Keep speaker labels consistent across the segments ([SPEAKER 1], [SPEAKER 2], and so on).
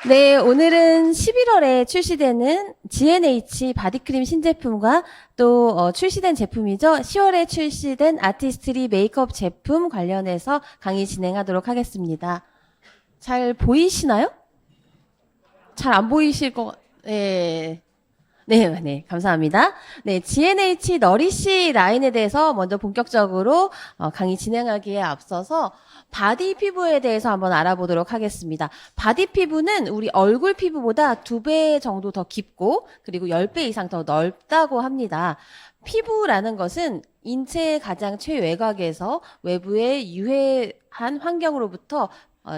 [SPEAKER 1] 네, 오늘은 11월에 출시되는 GNH 바디크림 신제품과 또 출시된 제품이죠. 10월에 출시된 아티스트리 메이크업 제품 관련해서 강의 진행하도록 하겠습니다. 잘 보이시나요? 잘 안 보이실 네. 네, 감사합니다. 네, GNH 너리시 라인에 대해서 먼저 본격적으로 강의 진행하기에 앞서서 바디 피부에 대해서 한번 알아보도록 하겠습니다. 바디 피부는 우리 얼굴 피부보다 2배 정도 더 깊고 그리고 10배 이상 더 넓다고 합니다. 피부라는 것은 인체의 가장 최외곽에서 외부의 유해한 환경으로부터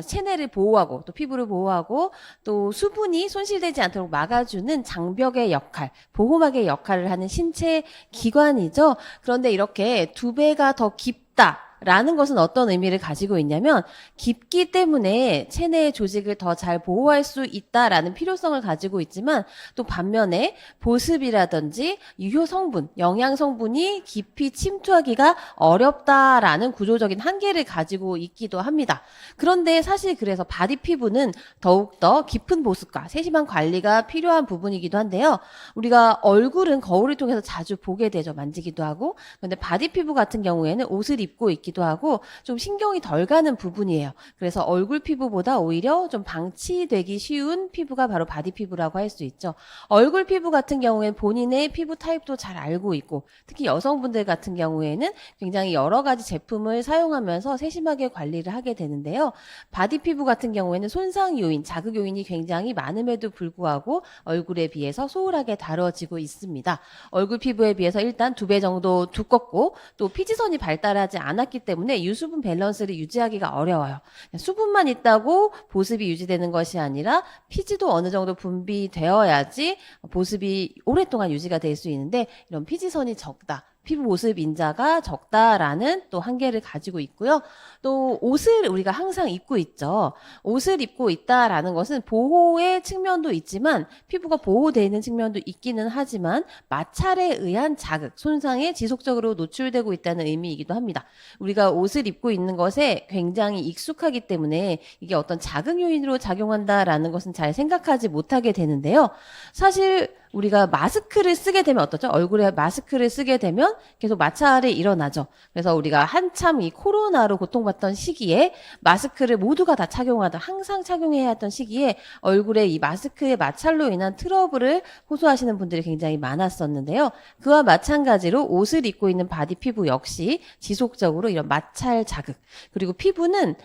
[SPEAKER 1] 체내를 보호하고 또 피부를 보호하고 또 수분이 손실되지 않도록 막아주는 장벽의 역할, 보호막의 역할을 하는 신체 기관이죠. 그런데 이렇게 2배가 더 깊다. 라는 것은 어떤 의미를 가지고 있냐면 깊기 때문에 체내의 조직을 더 잘 보호할 수 있다라는 필요성을 가지고 있지만 또 반면에 보습이라든지 유효 성분, 영양 성분이 깊이 침투하기가 어렵다라는 구조적인 한계를 가지고 있기도 합니다. 그런데 사실 그래서 바디 피부는 더욱더 깊은 보습과 세심한 관리가 필요한 부분이기도 한데요. 우리가 얼굴은 거울을 통해서 자주 보게 되죠. 만지기도 하고. 그런데 바디 피부 같은 경우에는 옷을 입고 있기도 하고 좀 신경이 덜 가는 부분이에요. 그래서 얼굴 피부보다 오히려 좀 방치되기 쉬운 피부가 바로 바디 피부라고 할 수 있죠. 얼굴 피부 같은 경우에는 본인의 피부 타입도 잘 알고 있고 특히 여성분들 같은 경우에는 굉장히 여러 가지 제품을 사용하면서 세심하게 관리를 하게 되는데요. 바디 피부 같은 경우에는 손상 요인, 자극 요인이 굉장히 많음에도 불구하고 얼굴에 비해서 소홀하게 다뤄지고 있습니다. 얼굴 피부에 비해서 일단 2배 정도 두껍고 또 피지선이 발달하지 않았기 때문에 유수분 밸런스를 유지하기가 어려워요. 수분만 있다고 보습이 유지되는 것이 아니라 피지도 어느 정도 분비되어야지 보습이 오랫동안 유지가 될 수 있는데 이런 피지선이 적다. 피부 보습 인자가 적다라는 또 한계를 가지고 있고요. 또 옷을 우리가 항상 입고 있죠. 옷을 입고 있다라는 것은 보호의 측면도 있지만 피부가 보호되는 측면도 있기는 하지만 마찰에 의한 자극, 손상에 지속적으로 노출되고 있다는 의미이기도 합니다. 우리가 옷을 입고 있는 것에 굉장히 익숙하기 때문에 이게 어떤 자극 요인으로 작용한다라는 것은 잘 생각하지 못하게 되는데요. 사실 우리가 마스크를 쓰게 되면 어떻죠? 얼굴에 마스크를 쓰게 되면 계속 마찰이 일어나죠. 그래서 우리가 한참 이 코로나로 고통받던 시기에 마스크를 모두가 다 착용하던 항상 착용해야 했던 시기에 얼굴에 이 마스크의 마찰로 인한 트러블을 호소하시는 분들이 굉장히 많았었는데요. 그와 마찬가지로 옷을 입고 있는 바디 피부 역시 지속적으로 이런 마찰 자극 그리고 피부는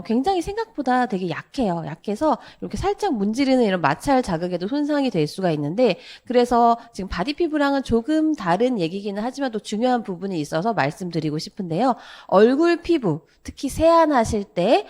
[SPEAKER 1] 굉장히 생각보다 되게 약해요. 약해서 이렇게 살짝 문지르는 이런 마찰 자극에도 손상이 될 수가 있는데 그래서 지금 바디 피부랑은 조금 다른 얘기기는 하지만 또 중요한 부분이 있어서 말씀드리고 싶은데요. 얼굴 피부, 특히 세안하실 때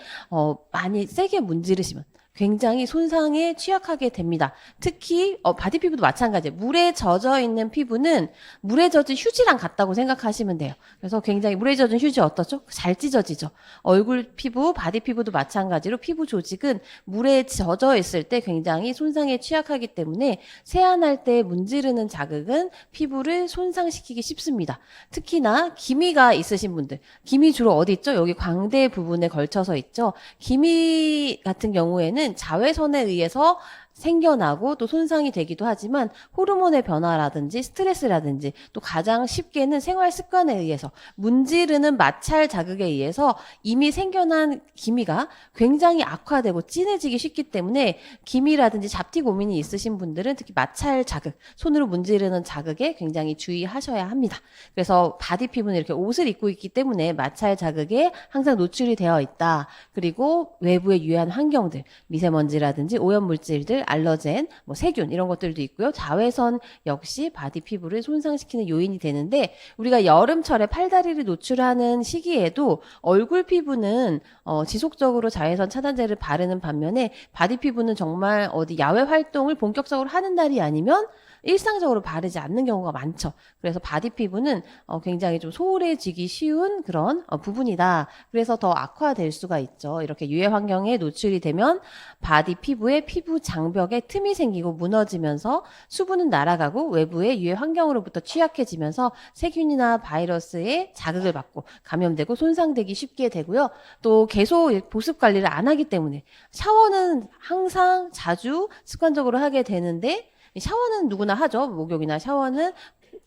[SPEAKER 1] 많이 세게 문지르시면 굉장히 손상에 취약하게 됩니다. 특히 바디 피부도 마찬가지예요. 물에 젖어 있는 피부는 물에 젖은 휴지랑 같다고 생각하시면 돼요. 그래서 굉장히 물에 젖은 휴지 어떻죠? 잘 찢어지죠. 얼굴 피부, 바디 피부도 마찬가지로 피부 조직은 물에 젖어 있을 때 굉장히 손상에 취약하기 때문에 세안할 때 문지르는 자극은 피부를 손상시키기 쉽습니다. 특히나 기미가 있으신 분들, 기미 주로 어디 있죠? 여기 광대 부분에 걸쳐서 있죠. 기미 같은 경우에는 자외선에 의해서 생겨나고 또 손상이 되기도 하지만 호르몬의 변화라든지 스트레스라든지 또 가장 쉽게는 생활 습관에 의해서 문지르는 마찰 자극에 의해서 이미 생겨난 기미가 굉장히 악화되고 진해지기 쉽기 때문에 기미라든지 잡티 고민이 있으신 분들은 특히 마찰 자극, 손으로 문지르는 자극에 굉장히 주의하셔야 합니다. 그래서 바디 피부는 이렇게 옷을 입고 있기 때문에 마찰 자극에 항상 노출이 되어 있다. 그리고 외부의 유해한 환경들, 미세먼지라든지 오염물질들 알러젠, 세균 이런 것들도 있고요. 자외선 역시 바디 피부를 손상시키는 요인이 되는데 우리가 여름철에 팔다리를 노출하는 시기에도 얼굴 피부는 지속적으로 자외선 차단제를 바르는 반면에 바디 피부는 정말 어디 야외 활동을 본격적으로 하는 날이 아니면 일상적으로 바르지 않는 경우가 많죠. 그래서 바디 피부는 굉장히 좀 소홀해지기 쉬운 그런 부분이다. 그래서 더 악화될 수가 있죠. 이렇게 유해 환경에 노출이 되면 바디 피부의 피부 장벽 장벽에 틈이 생기고 무너지면서 수분은 날아가고 외부의 유해 환경으로부터 취약해지면서 세균이나 바이러스에 자극을 받고 감염되고 손상되기 쉽게 되고요. 또 계속 보습 관리를 안 하기 때문에 샤워는 항상 자주 습관적으로 하게 되는데 샤워는 누구나 하죠. 목욕이나 샤워는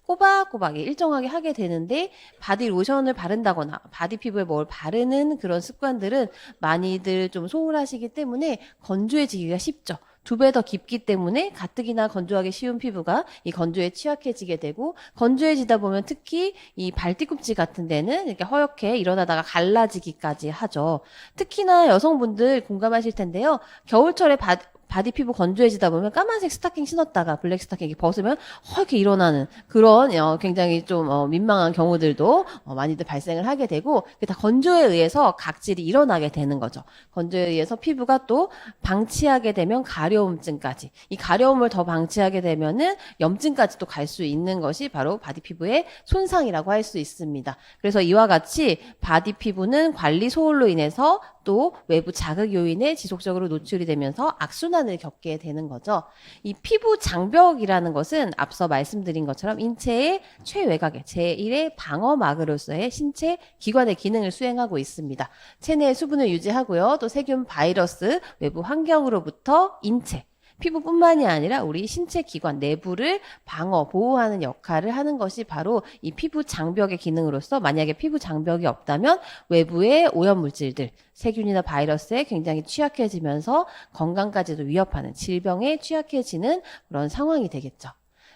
[SPEAKER 1] 꼬박꼬박 일정하게 하게 되는데 바디 로션을 바른다거나 바디 피부에 뭘 바르는 그런 습관들은 많이들 좀 소홀하시기 때문에 건조해지기가 쉽죠. 2배 더 깊기 때문에 가뜩이나 건조하기 쉬운 피부가 이 건조에 취약해지게 되고 건조해지다 보면 특히 이 발뒤꿈치 같은 데는 이렇게 허옇게 일어나다가 갈라지기까지 하죠. 특히나 여성분들 공감하실 텐데요. 겨울철에 바디 피부 건조해지다 보면 까만색 스타킹 신었다가 블랙 스타킹 벗으면 허옇게 일어나는 그런 굉장히 좀 민망한 경우들도 많이들 발생을 하게 되고 그게 다 건조에 의해서 각질이 일어나게 되는 거죠. 건조에 의해서 피부가 또 방치하게 되면 가려움증까지 이 가려움을 더 방치하게 되면은 염증까지 또 갈 수 있는 것이 바로 바디 피부의 손상이라고 할 수 있습니다. 그래서 이와 같이 바디 피부는 관리 소홀로 인해서 또 외부 자극 요인에 지속적으로 노출이 되면서 악순환을 겪게 되는 거죠. 이 피부 장벽이라는 것은 앞서 말씀드린 것처럼 인체의 최외곽의 제1의 방어막으로서의 신체 기관의 기능을 수행하고 있습니다. 체내의 수분을 유지하고요. 또 세균, 바이러스, 외부 환경으로부터 인체, 피부뿐만이 아니라 우리 신체 기관 내부를 방어, 보호하는 역할을 하는 것이 바로 이 피부 장벽의 기능으로서 만약에 피부 장벽이 없다면 외부의 오염물질들, 세균이나 바이러스에 굉장히 취약해지면서 건강까지도 위협하는 질병에 취약해지는 그런 상황이 되겠죠.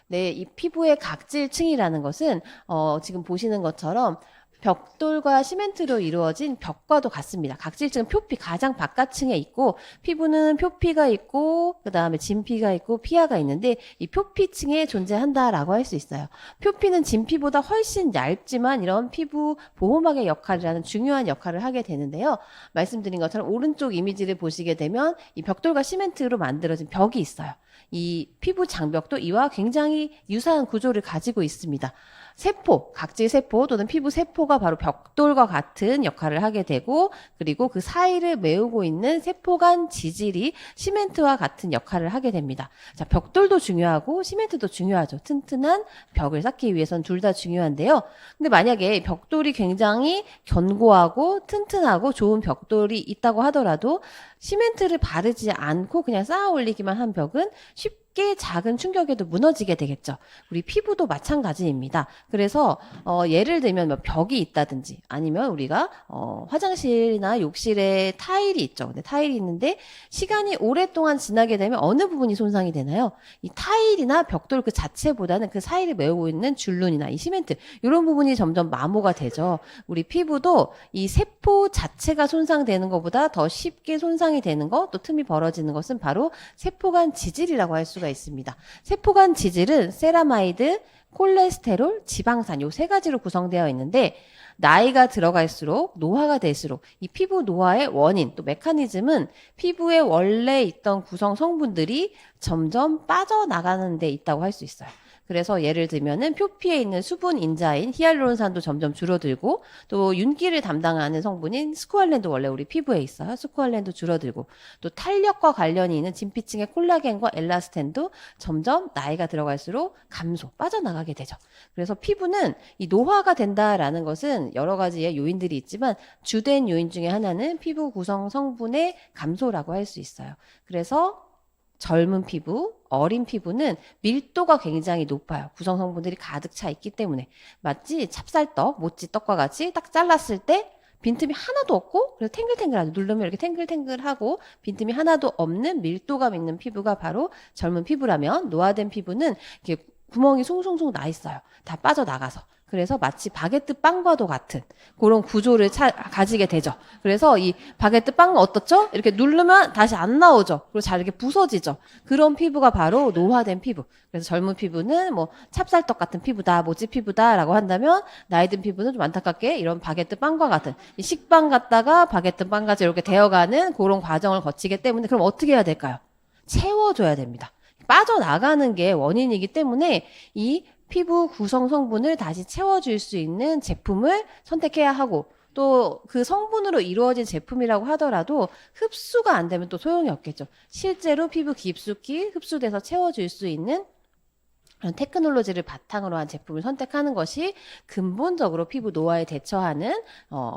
[SPEAKER 1] 네, 이 피부의 각질층이라는 것은 지금 보시는 것처럼 벽돌과 시멘트로 이루어진 벽과도 같습니다. 각질층은 표피 가장 바깥층에 있고 피부는 표피가 있고 그 다음에 진피가 있고 피하가 있는데 이 표피층에 존재한다라고 할 수 있어요. 표피는 진피보다 훨씬 얇지만 이런 피부 보호막의 역할이라는 중요한 역할을 하게 되는데요. 말씀드린 것처럼 오른쪽 이미지를 보시게 되면 이 벽돌과 시멘트로 만들어진 벽이 있어요. 이 피부 장벽도 이와 굉장히 유사한 구조를 가지고 있습니다. 세포, 각질 세포 또는 피부 세포가 바로 벽돌과 같은 역할을 하게 되고 그리고 그 사이를 메우고 있는 세포간 지질이 시멘트와 같은 역할을 하게 됩니다. 자, 벽돌도 중요하고 시멘트도 중요하죠. 튼튼한 벽을 쌓기 위해서는 둘 다 중요한데요. 근데 만약에 벽돌이 굉장히 견고하고 튼튼하고 좋은 벽돌이 있다고 하더라도 시멘트를 바르지 않고 그냥 쌓아 올리기만 한 벽은 쉽게 작은 충격에도 무너지게 되겠죠. 우리 피부도 마찬가지입니다. 그래서 예를 들면 뭐 벽이 있다든지 아니면 우리가 화장실이나 욕실에 타일이 있죠. 근데 타일이 있는데 시간이 오랫동안 지나게 되면 어느 부분이 손상이 되나요? 이 타일이나 벽돌 그 자체보다는 그 사이를 메우고 있는 줄눈이나 이 시멘트 이런 부분이 점점 마모가 되죠. 우리 피부도 이 세포 자체가 손상되는 것보다 더 쉽게 손상이 되는 것, 또 틈이 벌어지는 것은 바로 세포간 지질이라고 할 수가 있습니다. 세포간 지질은 세라마이드, 콜레스테롤, 지방산 요 세 가지로 구성되어 있는데 나이가 들어갈수록 노화가 될수록 이 피부 노화의 원인 또 메커니즘은 피부에 원래 있던 구성 성분들이 점점 빠져나가는 데 있다고 할 수 있어요. 그래서 예를 들면은 표피에 있는 수분 인자인 히알루론산도 점점 줄어들고 또 윤기를 담당하는 성분인 스쿠알렌도 원래 우리 피부에 있어요. 스쿠알렌도 줄어들고 또 탄력과 관련이 있는 진피층의 콜라겐과 엘라스텐도 점점 나이가 들어갈수록 감소, 빠져나가게 되죠. 그래서 피부는 이 노화가 된다라는 것은 여러 가지의 요인들이 있지만 주된 요인 중에 하나는 피부 구성 성분의 감소라고 할 수 있어요. 그래서 젊은 피부, 어린 피부는 밀도가 굉장히 높아요. 구성 성분들이 가득 차 있기 때문에. 마치 찹쌀떡, 모찌떡과 같이 딱 잘랐을 때 빈틈이 하나도 없고 그래서 탱글탱글하죠. 누르면 이렇게 탱글탱글하고 빈틈이 하나도 없는 밀도감 있는 피부가 바로 젊은 피부라면 노화된 피부는 이렇게 구멍이 숭숭숭 나 있어요. 다 빠져나가서. 그래서 마치 바게트 빵과도 같은 그런 구조를 가지게 되죠. 그래서 이 바게트 빵은 어떻죠? 이렇게 누르면 다시 안 나오죠. 그리고 잘 이렇게 부서지죠. 그런 피부가 바로 노화된 피부. 그래서 젊은 피부는 뭐 찹쌀떡 같은 피부다, 모찌 피부다라고 한다면 나이 든 피부는 좀 안타깝게 이런 바게트 빵과 같은 이 식빵 갖다가 바게트 빵까지 이렇게 되어가는 그런 과정을 거치기 때문에 그럼 어떻게 해야 될까요? 채워줘야 됩니다. 빠져나가는 게 원인이기 때문에 이 피부 구성 성분을 다시 채워줄 수 있는 제품을 선택해야 하고 또 그 성분으로 이루어진 제품이라고 하더라도 흡수가 안 되면 또 소용이 없겠죠. 실제로 피부 깊숙이 흡수돼서 채워질 수 있는 그런 테크놀로지를 바탕으로 한 제품을 선택하는 것이 근본적으로 피부 노화에 대처하는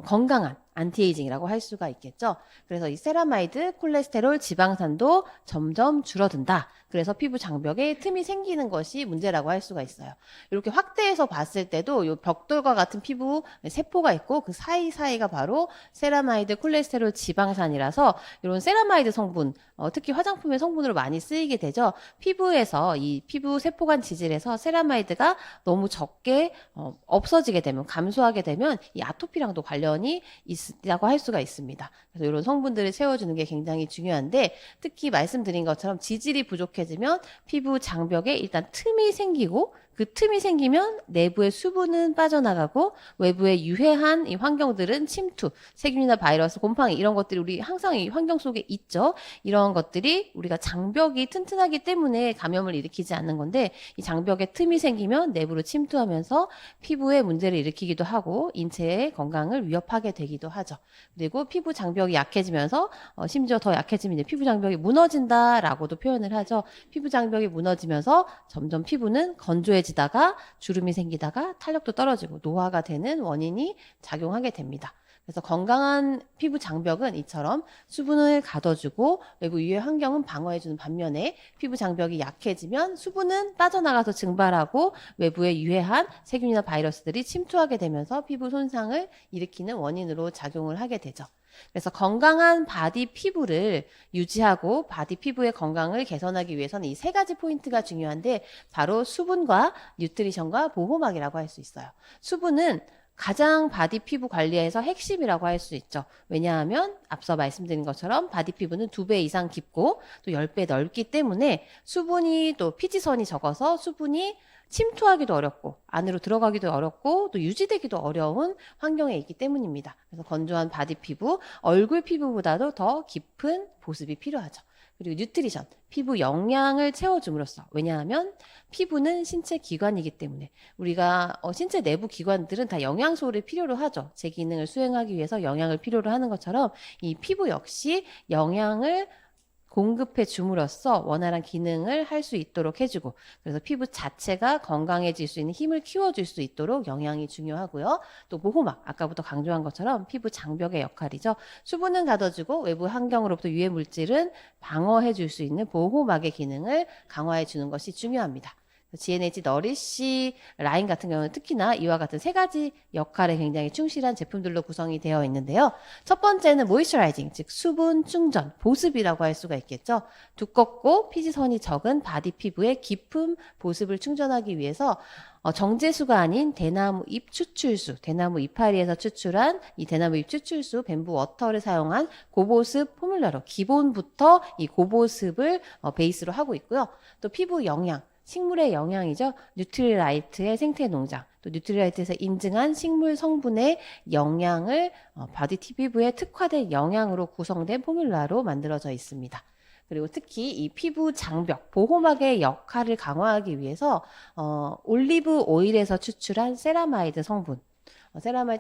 [SPEAKER 1] 건강한 안티에이징이라고 할 수가 있겠죠. 그래서 이 세라마이드, 콜레스테롤, 지방산도 점점 줄어든다. 그래서 피부 장벽에 틈이 생기는 것이 문제라고 할 수가 있어요. 이렇게 확대해서 봤을 때도 이 벽돌과 같은 피부 세포가 있고 그 사이사이가 바로 세라마이드, 콜레스테롤, 지방산이라서 이런 세라마이드 성분, 특히 화장품의 성분으로 많이 쓰이게 되죠. 피부에서 이 피부 세포간 지질에서 세라마이드가 너무 적게 없어지게 되면, 감소하게 되면 이 아토피랑도 관련이 있다고 할 수가 있습니다. 그래서 이런 성분들을 채워주는 게 굉장히 중요한데, 특히 말씀드린 것처럼 지질이 부족해지면 피부 장벽에 일단 틈이 생기고, 그 틈이 생기면 내부의 수분은 빠져나가고 외부의 유해한 이 환경들은 침투, 세균이나 바이러스, 곰팡이 이런 것들이 우리 항상 이 환경 속에 있죠. 이런 것들이 우리가 장벽이 튼튼하기 때문에 감염을 일으키지 않는 건데, 이 장벽에 틈이 생기면 내부로 침투하면서 피부에 문제를 일으키기도 하고 인체의 건강을 위협하게 되기도 하죠. 그리고 피부 장벽이 약해지면서 심지어 더 약해지면 이제 피부 장벽이 무너진다라고도 표현을 하죠. 피부 장벽이 무너지면서 점점 피부는 건조해지다가 주름이 생기다가 탄력도 떨어지고 노화가 되는 원인이 작용하게 됩니다. 그래서 건강한 피부 장벽은 이처럼 수분을 가둬주고 외부 유해 환경은 방어해주는 반면에 피부 장벽이 약해지면 수분은 빠져나가서 증발하고 외부의 유해한 세균이나 바이러스들이 침투하게 되면서 피부 손상을 일으키는 원인으로 작용을 하게 되죠. 그래서 건강한 바디 피부를 유지하고 바디 피부의 건강을 개선하기 위해서는 이 세 가지 포인트가 중요한데, 바로 수분과 뉴트리션과 보호막이라고 할 수 있어요. 수분은 가장 바디 피부 관리에서 핵심이라고 할 수 있죠. 왜냐하면 앞서 말씀드린 것처럼 바디 피부는 2배 이상 깊고 또 10배 넓기 때문에 수분이 또 피지선이 적어서 수분이 침투하기도 어렵고 안으로 들어가기도 어렵고 또 유지되기도 어려운 환경에 있기 때문입니다. 그래서 건조한 바디 피부, 얼굴 피부보다도 더 깊은 보습이 필요하죠. 그리고 뉴트리션, 피부 영양을 채워줌으로써, 왜냐하면 피부는 신체 기관이기 때문에 우리가 신체 내부 기관들은 다 영양소를 필요로 하죠. 제 기능을 수행하기 위해서 영양을 필요로 하는 것처럼 이 피부 역시 영양을 공급해 줌으로써 원활한 기능을 할 수 있도록 해주고, 그래서 피부 자체가 건강해질 수 있는 힘을 키워줄 수 있도록 영양이 중요하고요. 또 보호막, 아까부터 강조한 것처럼 피부 장벽의 역할이죠. 수분은 가둬주고 외부 환경으로부터 유해 물질은 방어해 줄 수 있는 보호막의 기능을 강화해 주는 것이 중요합니다. GNH 너리시 라인 같은 경우는 특히나 이와 같은 세 가지 역할에 굉장히 충실한 제품들로 구성이 되어 있는데요. 첫 번째는 모이스처라이징, 즉 수분 충전, 보습이라고 할 수가 있겠죠. 두껍고 피지선이 적은 바디 피부에 깊은 보습을 충전하기 위해서 정제수가 아닌 대나무 잎 추출수, 대나무 이파리에서 추출한 이 대나무 잎 추출수 뱀부 워터를 사용한 고보습 포뮬러로 기본부터 이 고보습을 베이스로 하고 있고요. 또 피부 영양, 식물의 영양이죠. 뉴트리라이트의 생태 농장, 또 뉴트리라이트에서 인증한 식물 성분의 영양을 바디 피부에 특화된 영양으로 구성된 포뮬러로 만들어져 있습니다. 그리고 특히 이 피부 장벽, 보호막의 역할을 강화하기 위해서 올리브 오일에서 추출한 세라마이드 성분,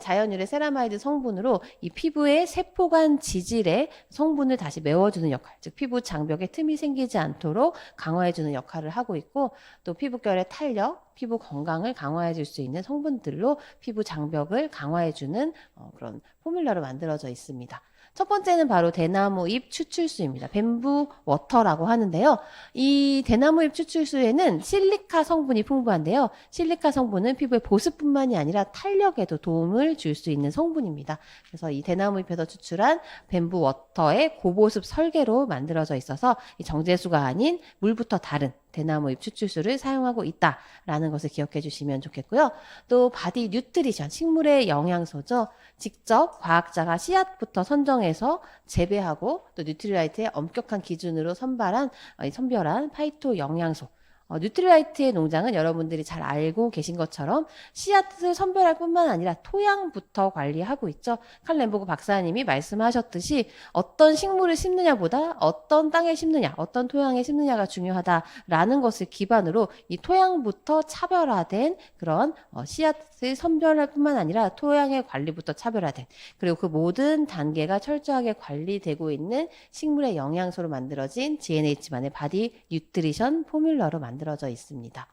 [SPEAKER 1] 자연유래 세라마이드 성분으로 이 피부의 세포간 지질의 성분을 다시 메워주는 역할, 즉 피부 장벽에 틈이 생기지 않도록 강화해주는 역할을 하고 있고, 또 피부결의 탄력, 피부 건강을 강화해줄 수 있는 성분들로 피부 장벽을 강화해주는 그런 포뮬러로 만들어져 있습니다. 첫 번째는 바로 대나무 잎 추출수입니다. 뱀부 워터라고 하는데요. 이 대나무 잎 추출수에는 실리카 성분이 풍부한데요. 실리카 성분은 피부의 보습뿐만이 아니라 탄력에도 도움을 줄 수 있는 성분입니다. 그래서 이 대나무 잎에서 추출한 뱀부 워터의 고보습 설계로 만들어져 있어서 이 정제수가 아닌 물부터 다른 대나무 잎 추출수를 사용하고 있다라는 것을 기억해 주시면 좋겠고요. 또 바디 뉴트리션, 식물의 영양소죠. 직접 과학자가 씨앗부터 선정해서 재배하고 또 뉴트리라이트의 엄격한 기준으로 선별한 파이토 영양소, 뉴트리라이트의 농장은 여러분들이 잘 알고 계신 것처럼 씨앗을 선별할 뿐만 아니라 토양부터 관리하고 있죠. 칼 렌보그 박사님이 말씀하셨듯이 어떤 식물을 심느냐보다 어떤 땅에 심느냐, 어떤 토양에 심느냐가 중요하다라는 것을 기반으로 이 토양부터 차별화된 그런 씨앗을 선별할 뿐만 아니라 토양의 관리부터 차별화된, 그리고 그 모든 단계가 철저하게 관리되고 있는 식물의 영양소로 만들어진 GNH만의 바디 뉴트리션 포뮬러로 만들어져 있습니다.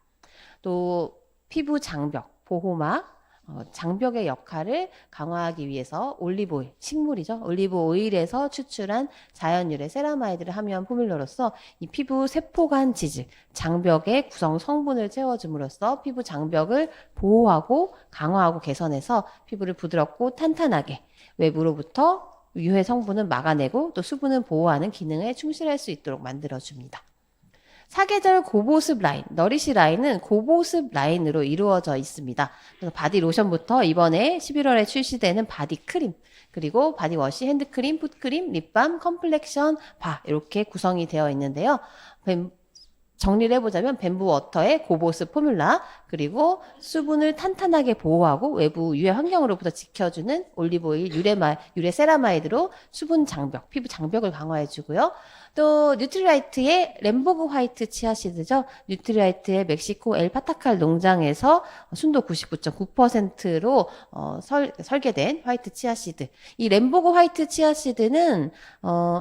[SPEAKER 1] 또 피부 장벽, 보호막, 장벽의 역할을 강화하기 위해서 올리브오일, 식물이죠. 올리브오일에서 추출한 자연유래 세라마이드를 함유한 포뮬러로서 이 피부 세포간 지질, 장벽의 구성 성분을 채워줌으로써 피부 장벽을 보호하고 강화하고 개선해서 피부를 부드럽고 탄탄하게 외부로부터 유해 성분은 막아내고 또 수분은 보호하는 기능에 충실할 수 있도록 만들어줍니다. 사계절 고보습 라인, 너리시 라인은 고보습 라인으로 이루어져 있습니다. 그래서 바디 로션부터 이번에 11월에 출시되는 바디 크림, 그리고 바디워시, 핸드크림, 풋크림, 립밤, 컴플렉션, 바 이렇게 구성이 되어 있는데요. 정리를 해보자면 뱀부 워터의 고보습 포뮬라, 그리고 수분을 탄탄하게 보호하고 외부 유해 환경으로부터 지켜주는 올리브오일 유래 세라마이드로 수분 장벽, 피부 장벽을 강화해주고요. 또 뉴트리라이트의 렌보그 화이트 치아시드죠. 뉴트리라이트의 멕시코 엘 파타칼 농장에서 순도 99.9%로 설계된 화이트 치아시드. 이 렌보그 화이트 치아시드는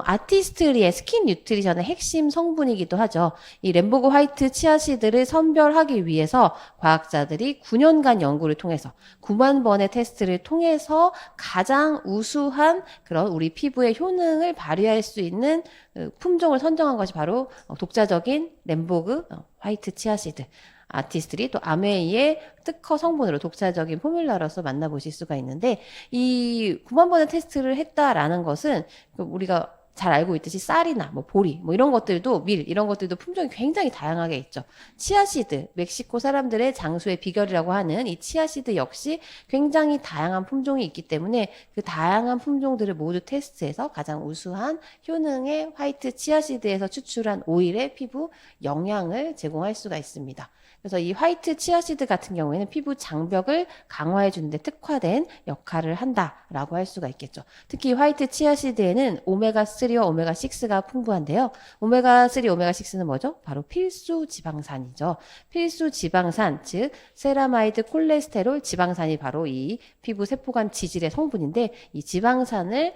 [SPEAKER 1] 아티스트리의 스킨 뉴트리션의 핵심 성분이기도 하죠. 이 렌보그 화이트 치아시드를 선별하기 위해서 과학자들이 9년간 연구를 통해서 9만 번의 테스트를 통해서 가장 우수한 그런 우리 피부의 효능을 발휘할 수 있는 품종을 선정한 것이 바로 독자적인 렌보그 화이트 치아시드. 아티스트리 또 아메이의 특허 성분으로 독자적인 포뮬러로서 만나보실 수가 있는데, 이 9만 번의 테스트를 했다라는 것은 우리가 잘 알고 있듯이 쌀이나 뭐 보리 뭐 이런 것들도 밀 이런 것들도 품종이 굉장히 다양하게 있죠. 치아시드, 멕시코 사람들의 장수의 비결이라고 하는 이 치아시드 역시 굉장히 다양한 품종이 있기 때문에 그 다양한 품종들을 모두 테스트해서 가장 우수한 효능의 화이트 치아시드에서 추출한 오일의 피부 영양을 제공할 수가 있습니다. 그래서 이 화이트 치아시드 같은 경우에는 피부 장벽을 강화해 주는 데 특화된 역할을 한다라고 할 수가 있겠죠. 특히 화이트 치아시드에는 오메가3와 오메가6가 풍부한데요. 오메가3, 오메가6는 뭐죠? 바로 필수 지방산이죠. 필수 지방산, 즉 세라마이드, 콜레스테롤, 지방산이 바로 이 피부 세포간 지질의 성분인데, 이 지방산을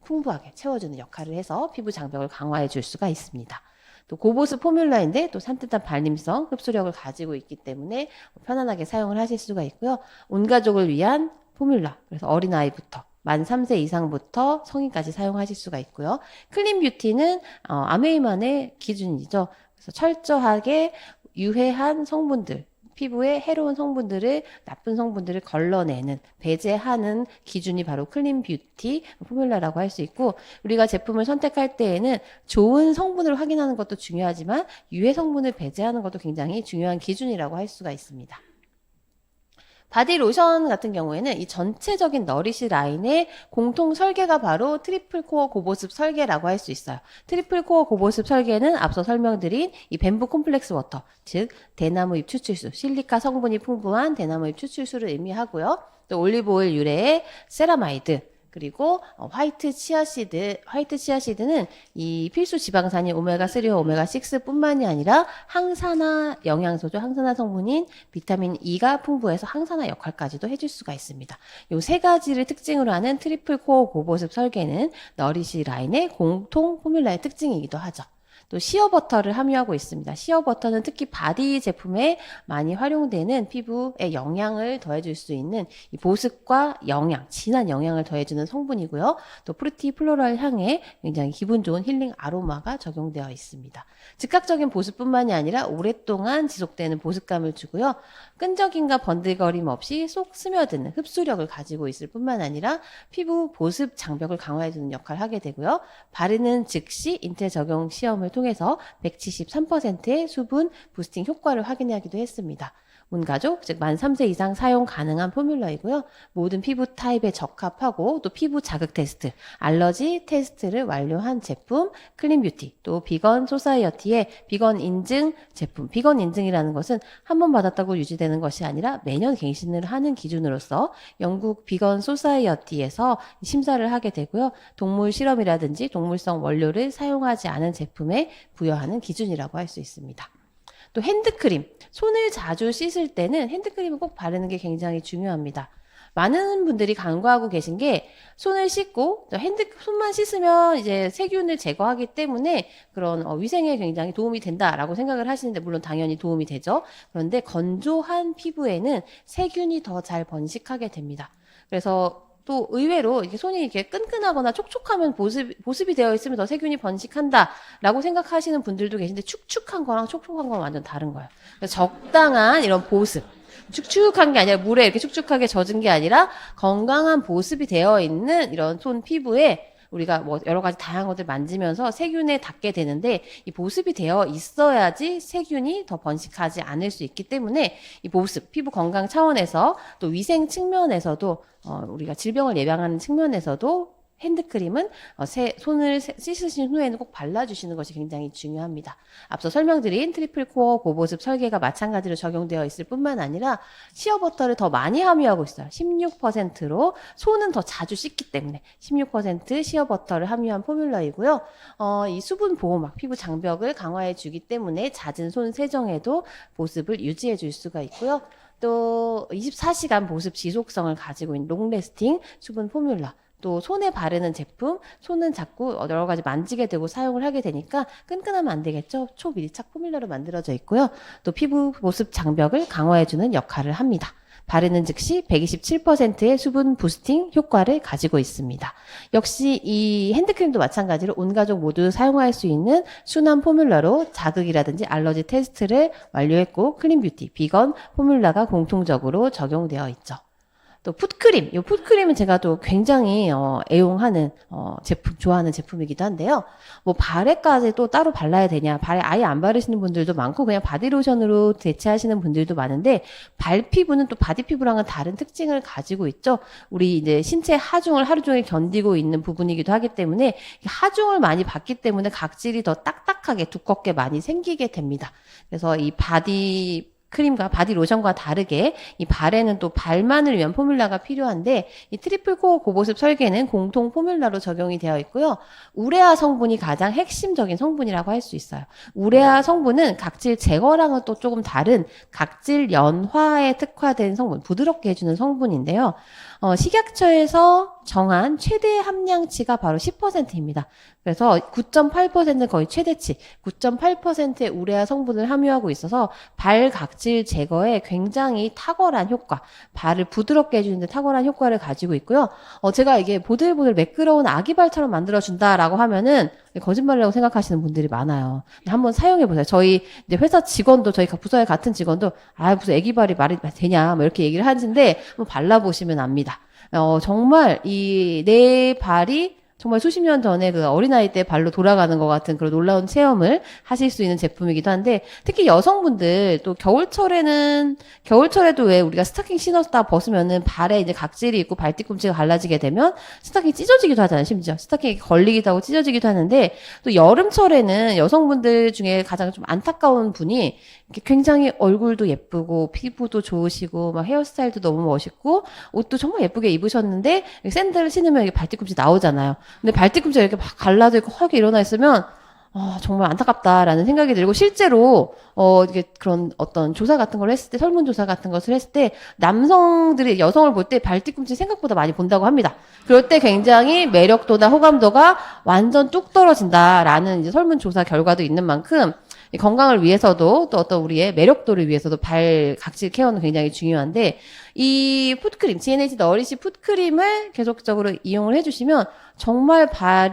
[SPEAKER 1] 풍부하게 채워주는 역할을 해서 피부 장벽을 강화해 줄 수가 있습니다. 또 고보습 포뮬라인데 또 산뜻한 발림성, 흡수력을 가지고 있기 때문에 편안하게 사용을 하실 수가 있고요. 온 가족을 위한 포뮬라, 그래서 어린아이부터 만 3세 이상부터 성인까지 사용하실 수가 있고요. 클린 뷰티는 아메이만의 기준이죠. 그래서 철저하게 유해한 성분들, 피부에 해로운 성분들을, 나쁜 성분들을 걸러내는, 배제하는 기준이 바로 클린 뷰티 포뮬라라고 할 수 있고, 우리가 제품을 선택할 때에는 좋은 성분을 확인하는 것도 중요하지만 유해 성분을 배제하는 것도 굉장히 중요한 기준이라고 할 수가 있습니다. 바디 로션 같은 경우에는 이 전체적인 너리시 라인의 공통 설계가 바로 트리플 코어 고보습 설계라고 할 수 있어요. 트리플 코어 고보습 설계는 앞서 설명드린 이 뱀부 콤플렉스 워터, 즉 대나무잎 추출수, 실리카 성분이 풍부한 대나무잎 추출수를 의미하고요. 또 올리브오일 유래의 세라마이드, 그리고 화이트 치아시드는 이 필수 지방산인 오메가3와 오메가6 뿐만이 아니라 항산화 영양소죠. 항산화 성분인 비타민 E가 풍부해서 항산화 역할까지도 해줄 수가 있습니다. 이 세 가지를 특징으로 하는 트리플 코어 고보습 설계는 너리시 라인의 공통 포뮬라의 특징이기도 하죠. 또 시어버터를 함유하고 있습니다. 시어버터는 특히 바디 제품에 많이 활용되는 피부에 영양을 더해줄 수 있는 이 보습과 영양, 진한 영양을 더해주는 성분이고요. 또 프루티 플로럴 향에 굉장히 기분 좋은 힐링 아로마가 적용되어 있습니다. 즉각적인 보습뿐만이 아니라 오랫동안 지속되는 보습감을 주고요. 끈적임과 번들거림 없이 쏙 스며드는 흡수력을 가지고 있을 뿐만 아니라 피부 보습 장벽을 강화해주는 역할을 하게 되고요. 바르는 즉시 인체 적용 시험을 실험을 통해서 173%의 수분 부스팅 효과를 확인하기도 했습니다. 온가족, 즉 만 3세 이상 사용 가능한 포뮬러이고요. 모든 피부 타입에 적합하고 또 피부 자극 테스트, 알러지 테스트를 완료한 제품 클린뷰티, 또 비건 소사이어티의 비건 인증 제품. 비건 인증이라는 것은 한 번 받았다고 유지되는 것이 아니라 매년 갱신을 하는 기준으로서 영국 비건 소사이어티에서 심사를 하게 되고요. 동물 실험이라든지 동물성 원료를 사용하지 않은 제품에 부여하는 기준이라고 할 수 있습니다. 또 핸드크림, 손을 자주 씻을 때는 핸드크림을 꼭 바르는 게 굉장히 중요합니다. 많은 분들이 간과하고 계신 게 손을 씻고 손만 씻으면 이제 세균을 제거하기 때문에 그런 위생에 굉장히 도움이 된다라고 생각을 하시는데 물론 당연히 도움이 되죠. 그런데 건조한 피부에는 세균이 더 잘 번식하게 됩니다. 그래서 또 의외로 이렇게 손이 이렇게 끈끈하거나 촉촉하면 보습이 되어 있으면 더 세균이 번식한다라고 생각하시는 분들도 계신데 축축한 거랑 촉촉한 건 완전 다른 거예요. 그래서 적당한 이런 보습. 축축한 게 아니라 물에 이렇게 축축하게 젖은 게 아니라 건강한 보습이 되어 있는 이런 손 피부에 우리가 뭐 여러 가지 다양한 것들 만지면서 세균에 닿게 되는데 이 보습이 되어 있어야지 세균이 더 번식하지 않을 수 있기 때문에 이 보습, 피부 건강 차원에서 또 위생 측면에서도 우리가 질병을 예방하는 측면에서도 핸드크림은 손을 씻으신 후에는 꼭 발라주시는 것이 굉장히 중요합니다. 앞서 설명드린 트리플 코어 고보습 설계가 마찬가지로 적용되어 있을 뿐만 아니라 시어버터를 더 많이 함유하고 있어요. 16%로 손은 더 자주 씻기 때문에 16% 시어버터를 함유한 포뮬러이고요. 이 수분 보호막, 피부 장벽을 강화해 주기 때문에 잦은 손 세정에도 보습을 유지해 줄 수가 있고요. 또 24시간 보습 지속성을 가지고 있는 롱래스팅 수분 포뮬러. 또 손에 바르는 제품, 손은 자꾸 여러 가지 만지게 되고 사용을 하게 되니까 끈끈하면 안 되겠죠. 초밀착 포뮬러로 만들어져 있고요. 또 피부 보습 장벽을 강화해주는 역할을 합니다. 바르는 즉시 127%의 수분 부스팅 효과를 가지고 있습니다. 역시 이 핸드크림도 마찬가지로 온 가족 모두 사용할 수 있는 순한 포뮬러로 자극이라든지 알러지 테스트를 완료했고 클린뷰티, 비건 포뮬러가 공통적으로 적용되어 있죠. 또 풋크림, 이 풋크림은 제가 또 굉장히 애용하는 제품, 좋아하는 제품이기도 한데요. 뭐 발에까지 또 따로 발라야 되냐, 발에 아예 안 바르시는 분들도 많고 그냥 바디로션으로 대체하시는 분들도 많은데 발 피부는 또 바디 피부랑은 다른 특징을 가지고 있죠. 우리 이제 신체 하중을 하루 종일 견디고 있는 부분이기도 하기 때문에 하중을 많이 받기 때문에 각질이 더 딱딱하게 두껍게 많이 생기게 됩니다. 그래서 이 바디 크림과 바디 로션과 다르게 이 발에는 또 발만을 위한 포뮬러가 필요한데 이 트리플 코어 고보습 설계는 공통 포뮬러로 적용이 되어 있고요. 우레아 성분이 가장 핵심적인 성분이라고 할 수 있어요. 우레아 성분은 각질 제거랑은 또 조금 다른 각질 연화에 특화된 성분, 부드럽게 해주는 성분인데요. 식약처에서 정한 최대 함량치가 바로 10%입니다. 그래서 9.8%는 거의 최대치, 9.8%의 우레아 성분을 함유하고 있어서 발 각질 제거에 굉장히 탁월한 효과, 발을 부드럽게 해주는 데 탁월한 효과를 가지고 있고요. 제가 이게 보들보들 매끄러운 아기발처럼 만들어준다라고 하면은 거짓말이라고 생각하시는 분들이 많아요. 한번 사용해보세요. 저희 이제 회사 직원도, 저희 부서의 같은 직원도, 무슨 아기발이 말이 되냐, 뭐 이렇게 얘기를 하는데, 한번 발라보시면 압니다. 정말 내 발이 정말 수십 년 전에 그 어린아이 때 발로 돌아가는 것 같은 그런 놀라운 체험을 하실 수 있는 제품이기도 한데, 특히 여성분들 또 겨울철에도 왜 우리가 스타킹 신었다 벗으면은 발에 이제 각질이 있고 발 뒤꿈치가 갈라지게 되면 스타킹이 찢어지기도 하잖아요. 심지어 스타킹이 걸리기도 하고 찢어지기도 하는데, 또 여름철에는 여성분들 중에 가장 좀 안타까운 분이 굉장히 얼굴도 예쁘고 피부도 좋으시고 막 헤어스타일도 너무 멋있고 옷도 정말 예쁘게 입으셨는데 샌들을 신으면 발 뒤꿈치 나오잖아요. 근데 발 뒤꿈치가 이렇게 막 갈라져 있고 허게 일어나 있으면 정말 안타깝다라는 생각이 들고, 실제로 이게 그런 어떤 조사 같은 걸 했을 때, 설문조사 같은 것을 했을 때 남성들이 여성을 볼 때 발 뒤꿈치 생각보다 많이 본다고 합니다. 그럴 때 굉장히 매력도나 호감도가 완전 뚝 떨어진다라는 이제 설문조사 결과도 있는 만큼 건강을 위해서도 또 어떤 우리의 매력도를 위해서도 발 각질 케어는 굉장히 중요한데, 이 풋크림, GNH 너리시 풋크림을 계속적으로 이용을 해주시면 정말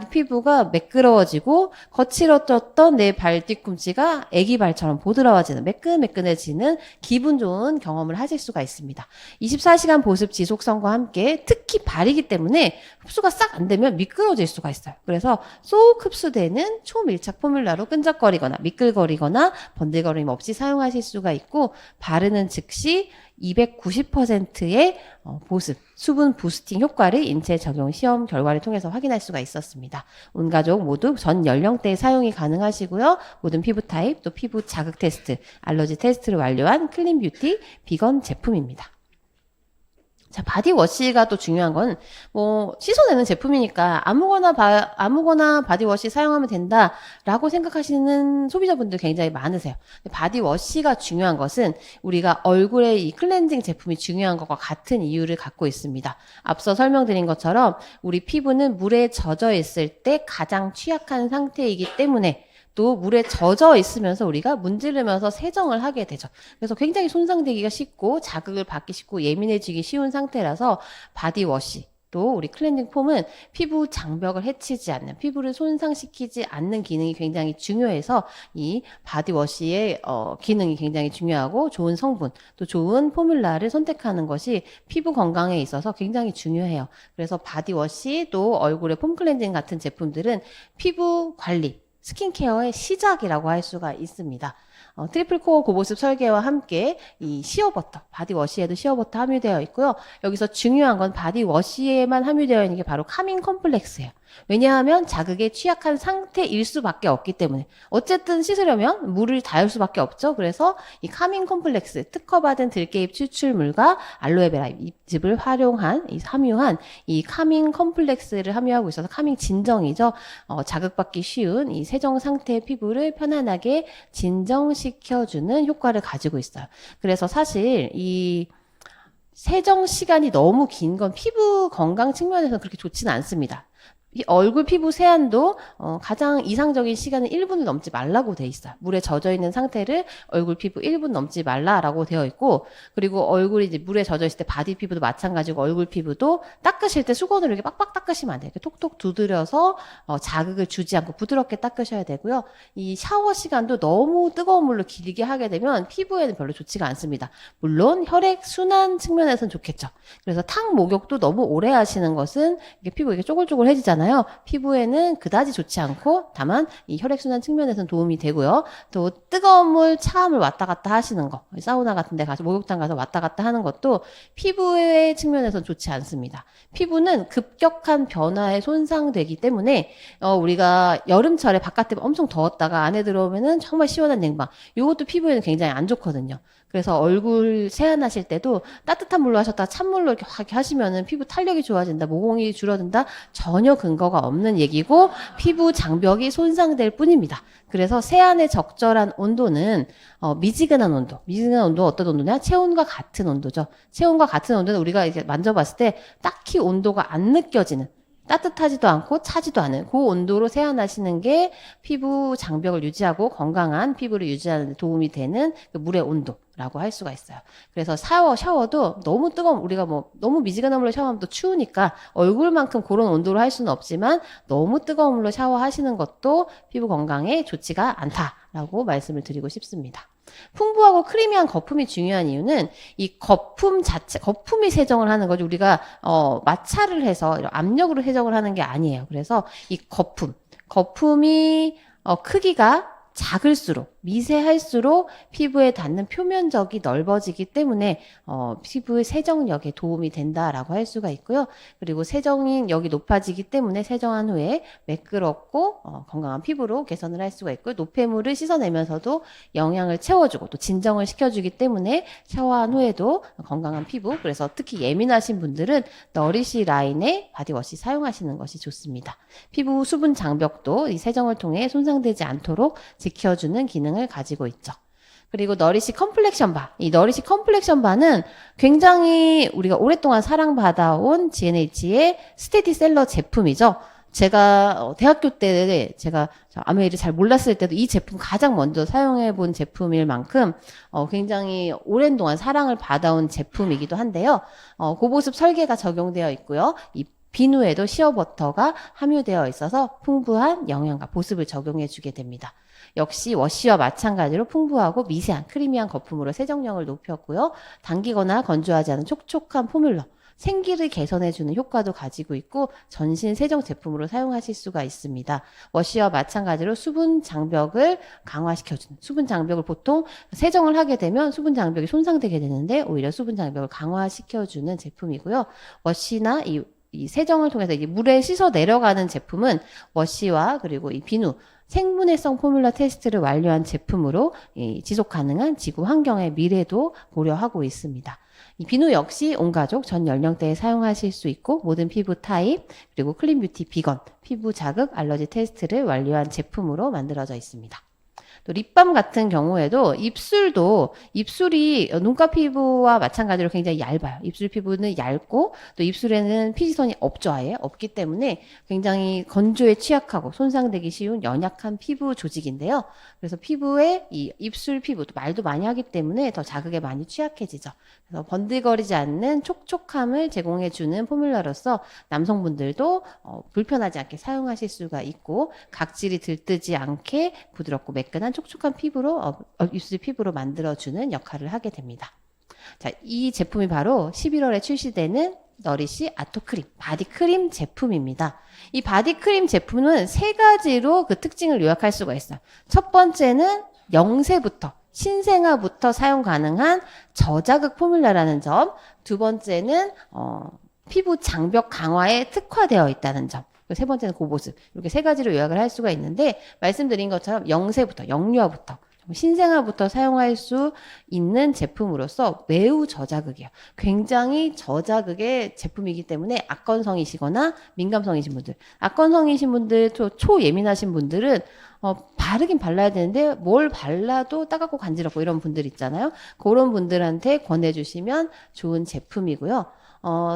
[SPEAKER 1] 피부가 매끄러워지고 거칠어졌던 내 발 뒤꿈치가 애기 발처럼 보드라워지는 매끈매끈해지는 기분 좋은 경험을 하실 수가 있습니다. 24시간 보습 지속성과 함께 특히 발이기 때문에 흡수가 싹 안 되면 미끄러질 수가 있어요. 그래서 쏙 흡수되는 초밀착 포뮬라로 끈적거리거나 미끌거리거나 번들거림 없이 사용하실 수가 있고 바르는 즉시 290%의 보습, 수분 부스팅 효과를 인체 적용 시험 결과를 통해서 확인할 수가 있었습니다. 온 가족 모두 전 연령대에 사용이 가능하시고요. 모든 피부 타입, 또 피부 자극 테스트, 알러지 테스트를 완료한 클린 뷰티 비건 제품입니다. 자, 바디워시가 또 중요한 건, 씻어내는 제품이니까 아무거나 바디워시 사용하면 된다라고 생각하시는 소비자분들 굉장히 많으세요. 바디워시가 중요한 것은 우리가 얼굴에 이 클렌징 제품이 중요한 것과 같은 이유를 갖고 있습니다. 앞서 설명드린 것처럼 우리 피부는 물에 젖어 있을 때 가장 취약한 상태이기 때문에 또 물에 젖어 있으면서 우리가 문지르면서 세정을 하게 되죠. 그래서 굉장히 손상되기가 쉽고 자극을 받기 쉽고 예민해지기 쉬운 상태라서 바디워시 또 우리 클렌징 폼은 피부 장벽을 해치지 않는, 피부를 손상시키지 않는 기능이 굉장히 중요해서 이 바디워시의 기능이 굉장히 중요하고 좋은 성분, 또 좋은 포뮬라를 선택하는 것이 피부 건강에 있어서 굉장히 중요해요. 그래서 바디워시 또 얼굴의 폼 클렌징 같은 제품들은 피부 관리, 스킨케어의 시작이라고 할 수가 있습니다. 트리플 코어 고보습 설계와 함께 이 시어버터, 바디워시에도 시어버터 함유되어 있고요. 여기서 중요한 건 바디워시에만 함유되어 있는 게 바로 카밍 컴플렉스예요. 왜냐하면 자극에 취약한 상태일 수밖에 없기 때문에 어쨌든 씻으려면 물을 닿을 수밖에 없죠. 그래서 이 카밍 컴플렉스, 특허받은 들깨잎 추출물과 알로에베라 잎즙을 함유한 이 카밍 컴플렉스를 함유하고 있어서 카밍 진정이죠. 자극받기 쉬운 이 세정 상태의 피부를 편안하게 진정시켜주는 효과를 가지고 있어요. 그래서 사실 이 세정 시간이 너무 긴 건 피부 건강 측면에서 그렇게 좋지는 않습니다. 이 얼굴 피부 세안도 가장 이상적인 시간은 1분을 넘지 말라고 돼 있어요. 물에 젖어 있는 상태를 얼굴 피부 1분 넘지 말라라고 되어 있고, 그리고 얼굴이 이제 물에 젖어 있을 때 바디 피부도 마찬가지고 얼굴 피부도 닦으실 때 수건으로 이렇게 빡빡 닦으시면 안 돼요. 이렇게 톡톡 두드려서 자극을 주지 않고 부드럽게 닦으셔야 되고요. 이 샤워 시간도 너무 뜨거운 물로 길게 하게 되면 피부에는 별로 좋지가 않습니다. 물론 혈액 순환 측면에서는 좋겠죠. 그래서 탕 목욕도 너무 오래 하시는 것은 이게 피부 이렇게 쪼글쪼글해지잖아요. 피부에는 그다지 좋지 않고 다만 이 혈액순환 측면에서는 도움이 되고요. 또 뜨거운 물, 차음을 왔다 갔다 하시는 거, 사우나 같은 데 가서 목욕탕 가서 왔다 갔다 하는 것도 피부의 측면에서는 좋지 않습니다. 피부는 급격한 변화에 손상되기 때문에 우리가 여름철에 바깥에 엄청 더웠다가 안에 들어오면은 정말 시원한 냉방, 이것도 피부에는 굉장히 안 좋거든요. 그래서 얼굴 세안하실 때도 따뜻한 물로 하셨다가 찬물로 이렇게 확 하시면은 피부 탄력이 좋아진다, 모공이 줄어든다, 전혀 근거가 없는 얘기고 피부 장벽이 손상될 뿐입니다. 그래서 세안의 적절한 온도는 미지근한 온도. 미지근한 온도는 어떤 온도냐? 체온과 같은 온도죠. 체온과 같은 온도는 우리가 이제 만져봤을 때 딱히 온도가 안 느껴지는, 따뜻하지도 않고 차지도 않은 그 온도로 세안하시는 게 피부 장벽을 유지하고 건강한 피부를 유지하는 데 도움이 되는 그 물의 온도라고 할 수가 있어요. 그래서 샤워도 너무 우리가 너무 미지근한 물로 샤워하면 또 추우니까 얼굴만큼 그런 온도로 할 수는 없지만 너무 뜨거운 물로 샤워하시는 것도 피부 건강에 좋지가 않다라고 말씀을 드리고 싶습니다. 풍부하고 크리미한 거품이 중요한 이유는 이 거품 자체, 거품이 세정을 하는 거죠. 우리가 마찰을 해서 압력으로 세정을 하는 게 아니에요. 그래서 이 거품이 크기가 작을수록, 미세할수록 피부에 닿는 표면적이 넓어지기 때문에 피부의 세정력에 도움이 된다라고 할 수가 있고요. 그리고 세정력이 높아지기 때문에 세정한 후에 매끄럽고 건강한 피부로 개선을 할 수가 있고요. 노폐물을 씻어내면서도 영양을 채워주고 또 진정을 시켜주기 때문에 샤워한 후에도 건강한 피부, 그래서 특히 예민하신 분들은 너리시 라인의 바디워시 사용하시는 것이 좋습니다. 피부 수분 장벽도 이 세정을 통해 손상되지 않도록 지켜주는 기능을 가지고 있죠. 그리고 너리시 컴플렉션 바. 이 너리시 컴플렉션 바는 굉장히 우리가 오랫동안 사랑받아온 GNH의 스테디셀러 제품이죠. 제가 대학교 때 제가 아메이를 잘 몰랐을 때도 이 제품 가장 먼저 사용해 본 제품일 만큼 굉장히 오랜 동안 사랑을 받아온 제품이기도 한데요. 고보습 설계가 적용되어 있고요. 이 비누에도 시어버터가 함유되어 있어서 풍부한 영양과 보습을 적용해 주게 됩니다. 역시 워시와 마찬가지로 풍부하고 미세한 크리미한 거품으로 세정력을 높였고요. 당기거나 건조하지 않은 촉촉한 포뮬러, 생기를 개선해주는 효과도 가지고 있고 전신 세정 제품으로 사용하실 수가 있습니다. 워시와 마찬가지로 수분 장벽을 강화시켜주는, 수분 장벽을 보통 세정을 하게 되면 수분 장벽이 손상되게 되는데 오히려 수분 장벽을 강화시켜주는 제품이고요. 워시나 이 세정을 통해서 이제 물에 씻어 내려가는 제품은 워시와 그리고 이 비누, 생분해성 포뮬러 테스트를 완료한 제품으로 지속 가능한 지구 환경의 미래도 고려하고 있습니다. 이 비누 역시 온 가족 전 연령대에 사용하실 수 있고 모든 피부 타입 그리고 클린 뷰티 비건, 피부 자극 알러지 테스트를 완료한 제품으로 만들어져 있습니다. 또 립밤 같은 경우에도 입술이 눈가 피부와 마찬가지로 굉장히 얇아요. 입술 피부는 얇고 또 입술에는 피지선이 없죠. 아예 없기 때문에 굉장히 건조에 취약하고 손상되기 쉬운 연약한 피부 조직인데요. 그래서 피부에 이 입술 피부 또 말도 많이 하기 때문에 더 자극에 많이 취약해지죠. 그래서 번들거리지 않는 촉촉함을 제공해주는 포뮬러로서 남성분들도 불편하지 않게 사용하실 수가 있고 각질이 들뜨지 않게 부드럽고 매끈한 촉촉한 피부로 입술 피부로 만들어주는 역할을 하게 됩니다. 자, 이 제품이 바로 11월에 출시되는 너리시 아토크림 바디크림 제품입니다. 이 바디크림 제품은 세 가지로 그 특징을 요약할 수가 있어요. 첫 번째는 영세부터 신생아부터 사용 가능한 저자극 포뮬러라는 점, 두 번째는 피부 장벽 강화에 특화되어 있다는 점, 세 번째는 고보습. 이렇게 세 가지로 요약을 할 수가 있는데 말씀드린 것처럼 영세부터, 영유아부터, 신생아부터 사용할 수 있는 제품으로서 매우 저자극이에요. 굉장히 저자극의 제품이기 때문에 악건성이시거나 민감성이신 분들, 악건성이신 분들, 초예민하신 분들은 바르긴 발라야 되는데 뭘 발라도 따갑고 간지럽고 이런 분들 있잖아요. 그런 분들한테 권해주시면 좋은 제품이고요.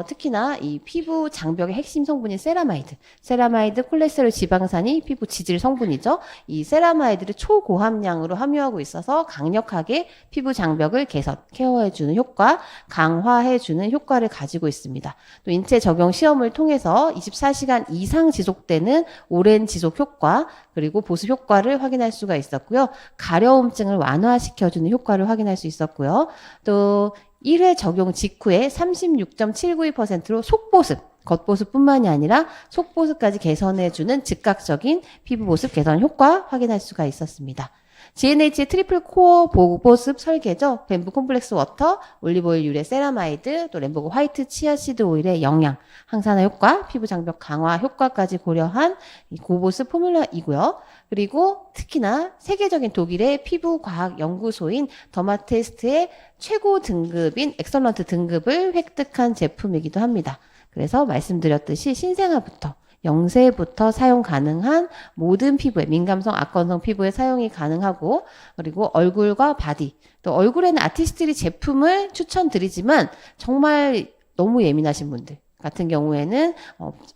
[SPEAKER 1] 특히나 이 피부 장벽의 핵심 성분인 세라마이드, 콜레스테롤 지방산이 피부 지질 성분이죠. 이 세라마이드를 초고함량으로 함유하고 있어서 강력하게 피부 장벽을 개선, 케어해주는 효과, 강화해주는 효과를 가지고 있습니다. 또 인체 적용 시험을 통해서 24시간 이상 지속되는 오랜 지속 효과, 그리고 보습 효과를 확인할 수가 있었고요. 가려움증을 완화시켜주는 효과를 확인할 수 있었고요. 또 1회 적용 직후에 36.792%로 속보습, 겉보습뿐만이 아니라 속보습까지 개선해주는 즉각적인 피부 보습 개선 효과 확인할 수가 있었습니다. GNH의 트리플 코어 보습 설계죠. 뱀부 콤플렉스 워터, 올리브오일 유래 세라마이드, 또 램보고 화이트 치아시드 오일의 영양, 항산화 효과, 피부 장벽 강화 효과까지 고려한 고보습 포뮬러이고요. 그리고 특히나 세계적인 독일의 피부 과학 연구소인 더마테스트의 최고 등급인 엑설런트 등급을 획득한 제품이기도 합니다. 그래서 말씀드렸듯이 신생아부터 영세부터 사용 가능한 모든 피부에, 민감성, 악건성 피부에 사용이 가능하고, 그리고 얼굴과 바디, 또 얼굴에는 아티스트리 제품을 추천드리지만 정말 너무 예민하신 분들 같은 경우에는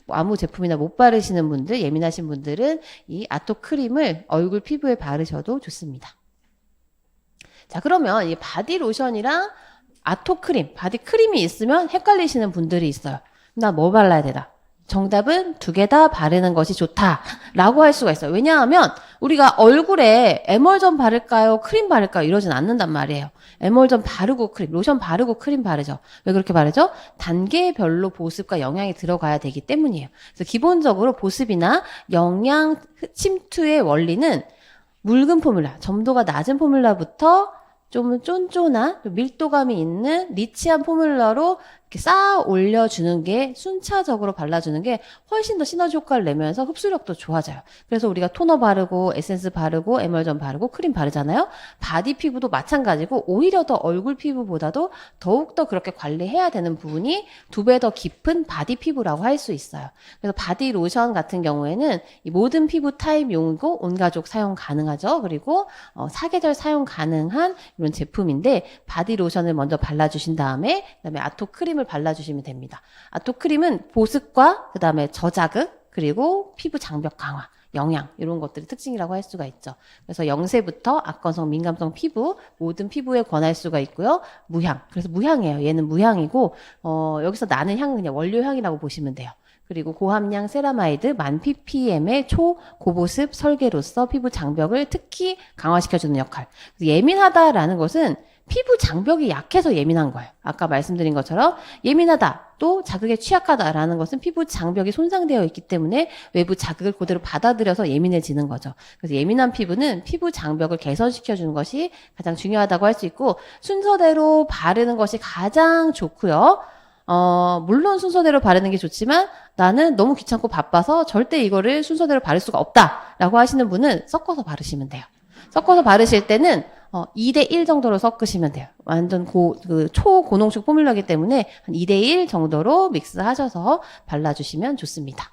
[SPEAKER 1] 아무 제품이나 못 바르시는 분들, 예민하신 분들은 이 아토크림을 얼굴 피부에 바르셔도 좋습니다. 자, 그러면 이 바디로션이랑 아토크림, 바디크림이 있으면 헷갈리시는 분들이 있어요. 나 뭐 발라야 되나? 정답은 두 개 다 바르는 것이 좋다라고 할 수가 있어요. 왜냐하면 우리가 얼굴에 에멀전 바를까요? 크림 바를까요? 이러진 않는단 말이에요. 에멀전 바르고 크림, 로션 바르고 크림 바르죠. 왜 그렇게 바르죠? 단계별로 보습과 영양이 들어가야 되기 때문이에요. 그래서 기본적으로 보습이나 영양 침투의 원리는 묽은 포뮬러, 점도가 낮은 포뮬러부터 좀 쫀쫀한 밀도감이 있는 리치한 포뮬러로 이렇게 쌓아 올려주는 게 순차적으로 발라주는 게 훨씬 더 시너지 효과를 내면서 흡수력도 좋아져요. 그래서 우리가 토너 바르고 에센스 바르고 에멀전 바르고 크림 바르잖아요. 바디 피부도 마찬가지고 오히려 더 얼굴 피부보다도 더욱더 그렇게 관리해야 되는 부분이 2배 더 깊은 바디 피부라고 할 수 있어요. 그래서 바디 로션 같은 경우에는 이 모든 피부 타입용이고 온 가족 사용 가능하죠. 그리고 사계절 사용 가능한 이런 제품인데 바디 로션을 먼저 발라주신 다음에 그다음에 아토 크림을 발라주시면 됩니다. 아토 크림은 보습과 그다음에 저자극 그리고 피부 장벽 강화, 영양 이런 것들이 특징이라고 할 수가 있죠. 그래서 0세부터 악건성, 민감성 피부 모든 피부에 권할 수가 있고요. 무향. 그래서 무향이에요. 얘는 무향이고 여기서 나는 향은 그냥 원료향이라고 보시면 돼요. 그리고 고함량 세라마이드, 만 ppm의 초고보습 설계로서 피부 장벽을 특히 강화시켜주는 역할. 예민하다라는 것은 피부 장벽이 약해서 예민한 거예요. 아까 말씀드린 것처럼 예민하다, 또 자극에 취약하다라는 것은 피부 장벽이 손상되어 있기 때문에 외부 자극을 그대로 받아들여서 예민해지는 거죠. 그래서 예민한 피부는 피부 장벽을 개선시켜주는 것이 가장 중요하다고 할 수 있고 순서대로 바르는 것이 가장 좋고요. 물론 순서대로 바르는 게 좋지만 나는 너무 귀찮고 바빠서 절대 이거를 순서대로 바를 수가 없다라고 하시는 분은 섞어서 바르시면 돼요. 섞어서 바르실 때는 2대1 정도로 섞으시면 돼요. 완전 초고농축 포뮬러이기 때문에 한 2대1 정도로 믹스하셔서 발라주시면 좋습니다.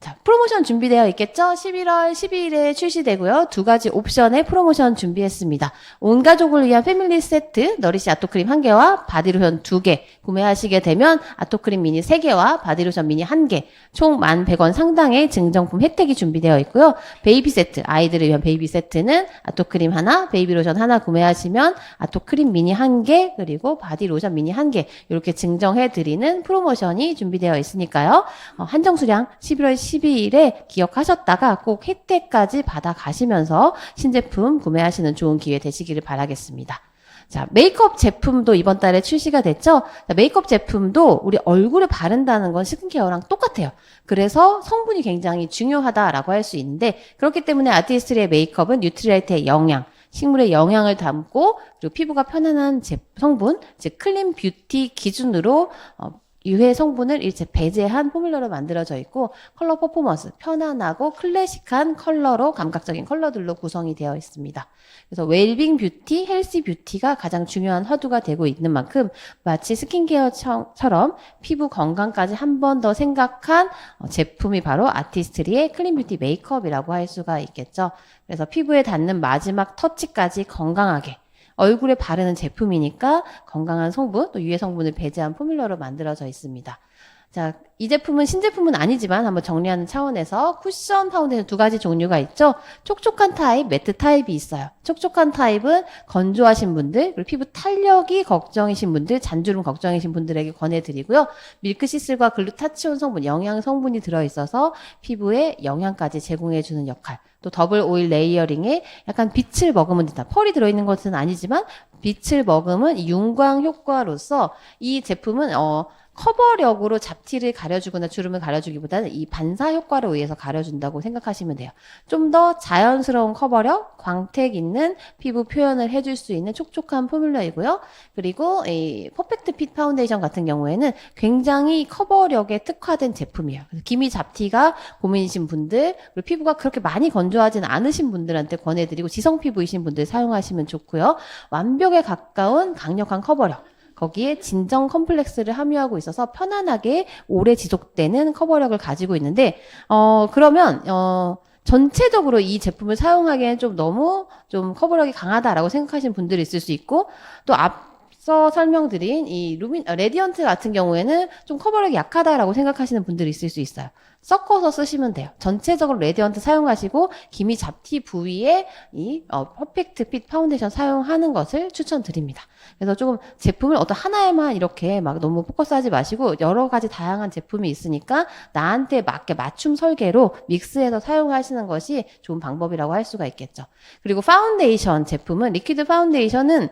[SPEAKER 1] 자, 프로모션 준비되어 있겠죠? 11월 12일에 출시되고요. 2가지 옵션의 프로모션 준비했습니다. 온 가족을 위한 패밀리 세트, 너리시 아토크림 1개와 바디로션 2개 구매하시게 되면 아토크림 미니 3개와 바디로션 미니 1개, 총 1,100원 상당의 증정품 혜택이 준비되어 있고요. 베이비 세트, 아이들을 위한 베이비 세트는 아토크림 하나, 베이비로션 하나 구매하시면 아토크림 미니 1개, 그리고 바디로션 미니 1개 이렇게 증정해드리는 프로모션이 준비되어 있으니까요. 한정 수량 11월 12일에 기억하셨다가 꼭 혜택까지 받아가시면서 신제품 구매하시는 좋은 기회 되시기를 바라겠습니다. 자, 메이크업 제품도 이번 달에 출시가 됐죠? 자, 메이크업 제품도 우리 얼굴에 바른다는 건 스킨케어랑 똑같아요. 그래서 성분이 굉장히 중요하다라고 할 수 있는데 그렇기 때문에 아티스트리의 메이크업은 뉴트리라이트의 영양, 식물의 영양을 담고 그리고 피부가 편안한 성분, 즉 클린 뷰티 기준으로 유해 성분을 일체 배제한 포뮬러로 만들어져 있고 컬러 퍼포먼스, 편안하고 클래식한 컬러로 감각적인 컬러들로 구성이 되어 있습니다. 그래서 웰빙 뷰티, 헬시 뷰티가 가장 중요한 화두가 되고 있는 만큼 마치 스킨케어처럼 피부 건강까지 한 번 더 생각한 제품이 바로 아티스트리의 클린 뷰티 메이크업이라고 할 수가 있겠죠. 그래서 피부에 닿는 마지막 터치까지 건강하게 얼굴에 바르는 제품이니까 건강한 성분, 또 유해 성분을 배제한 포뮬러로 만들어져 있습니다. 자, 이 제품은 신제품은 아니지만 한번 정리하는 차원에서 쿠션 파운데이션 2가지 종류가 있죠. 촉촉한 타입, 매트 타입이 있어요. 촉촉한 타입은 건조하신 분들, 그리고 피부 탄력이 걱정이신 분들, 잔주름 걱정이신 분들에게 권해드리고요. 밀크시슬과 글루타치온 성분, 영양 성분이 들어있어서 피부에 영양까지 제공해주는 역할. 또 더블 오일 레이어링에 약간 빛을 머금은 듯한 펄이 들어있는 것은 아니지만 빛을 머금은 윤광 효과로서 이 제품은 커버력으로 잡티를 가려주거나 주름을 가려주기보다는 이 반사 효과를 의해서 가려준다고 생각하시면 돼요. 좀 더 자연스러운 커버력, 광택 있는 피부 표현을 해줄 수 있는 촉촉한 포뮬러이고요. 그리고 이 퍼펙트 핏 파운데이션 같은 경우에는 굉장히 커버력에 특화된 제품이에요. 그래서 기미 잡티가 고민이신 분들, 그리고 피부가 그렇게 많이 건조하진 않으신 분들한테 권해드리고 지성 피부이신 분들 사용하시면 좋고요. 완벽에 가까운 강력한 커버력. 거기에 진정 컴플렉스를 함유하고 있어서 편안하게 오래 지속되는 커버력을 가지고 있는데 그러면 전체적으로 이 제품을 사용하기에는 좀 너무 좀 커버력이 강하다라고 생각하시는 분들이 있을 수 있고 또 앞서 설명드린 이 레디언트 같은 경우에는 좀 커버력이 약하다라고 생각하시는 분들이 있을 수 있어요. 섞어서 쓰시면 돼요. 전체적으로 레디언트 사용하시고 기미 잡티 부위에 이 퍼펙트 핏 파운데이션 사용하는 것을 추천드립니다. 그래서 조금 제품을 어떤 하나에만 이렇게 막 너무 포커스하지 마시고 여러 가지 다양한 제품이 있으니까 나한테 맞게 맞춤 설계로 믹스해서 사용하시는 것이 좋은 방법이라고 할 수가 있겠죠. 그리고 파운데이션 제품은 리퀴드 파운데이션은